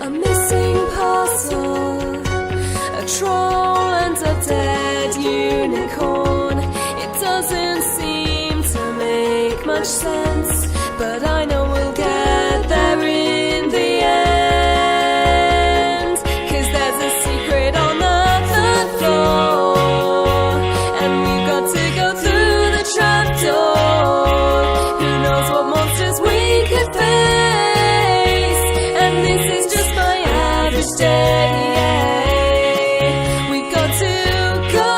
A missing parcel, a troll and a dead unicorn. It doesn't seem to make much sense, but I know we'll get there in the end. 'Cause there's a secret on the third floor, and we've got to go through the trapdoor. Who knows what monsters we could face? And this is just my average day. We've got to go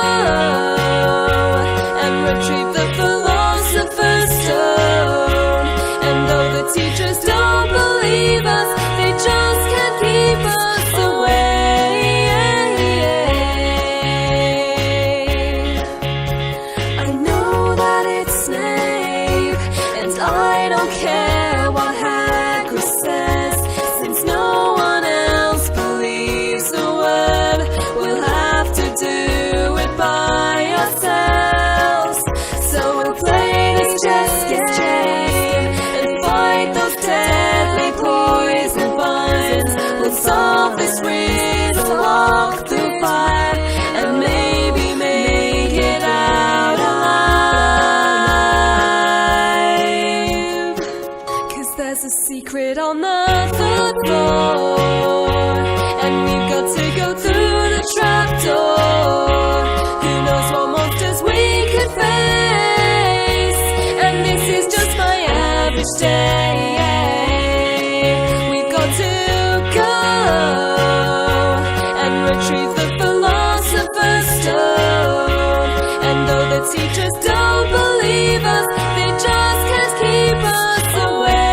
and retrieve the Philosopher's Stone. And though the teachers don't believe us, they just can't keep us away. I know that it's Snape, and I don't care what Hagrid says, since no one else believes a word. We'll have to do it by ourselves. So we'll play this chess game and fight those deadly poison buns. We'll solve this riddle, walk through fire, and maybe make it out alive. 'Cause there's a secret on the third floor, and we've got to go through the trapdoor. Who knows what monsters we could face? And this is just my average day. We've got to go and retrieve the Philosopher's Stone. And though the teachers don't believe us, they just can't keep us away.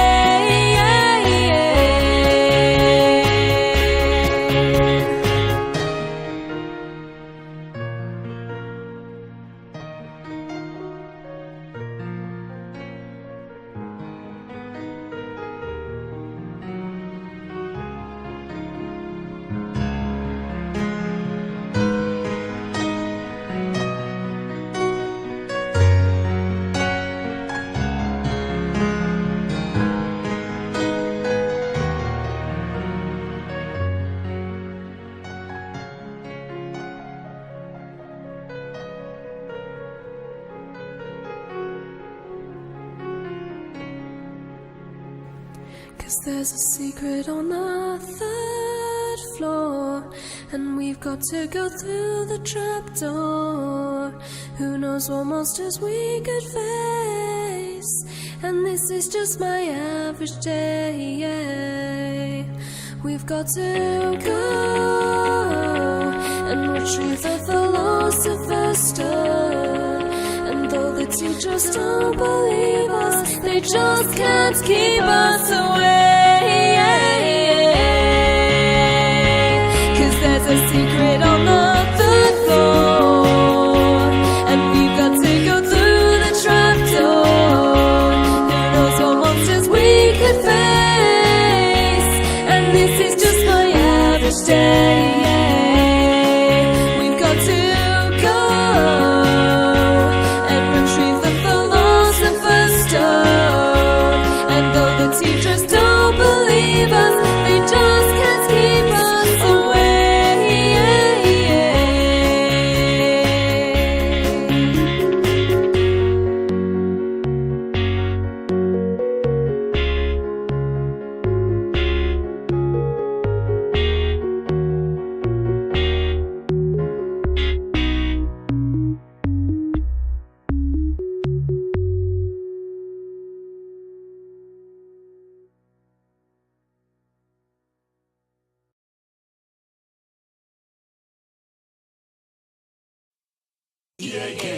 Cause there's a secret on the third floor, and we've got to go through the trapdoor. Who knows what monsters we could face? And this is just my average day. We've got to go and retrieve the Philosopher's Stone. And though the teachers don't believe us, they just can't keep us away. 'Cause there's a secret on the third floor, and we've got to go through the trapdoor. Who knows what monsters we could face? stay. We've got to go and retrieve the Philosopher's Stone. And though the teachers don't believe us, they just can't keep us away. Yeah, yeah.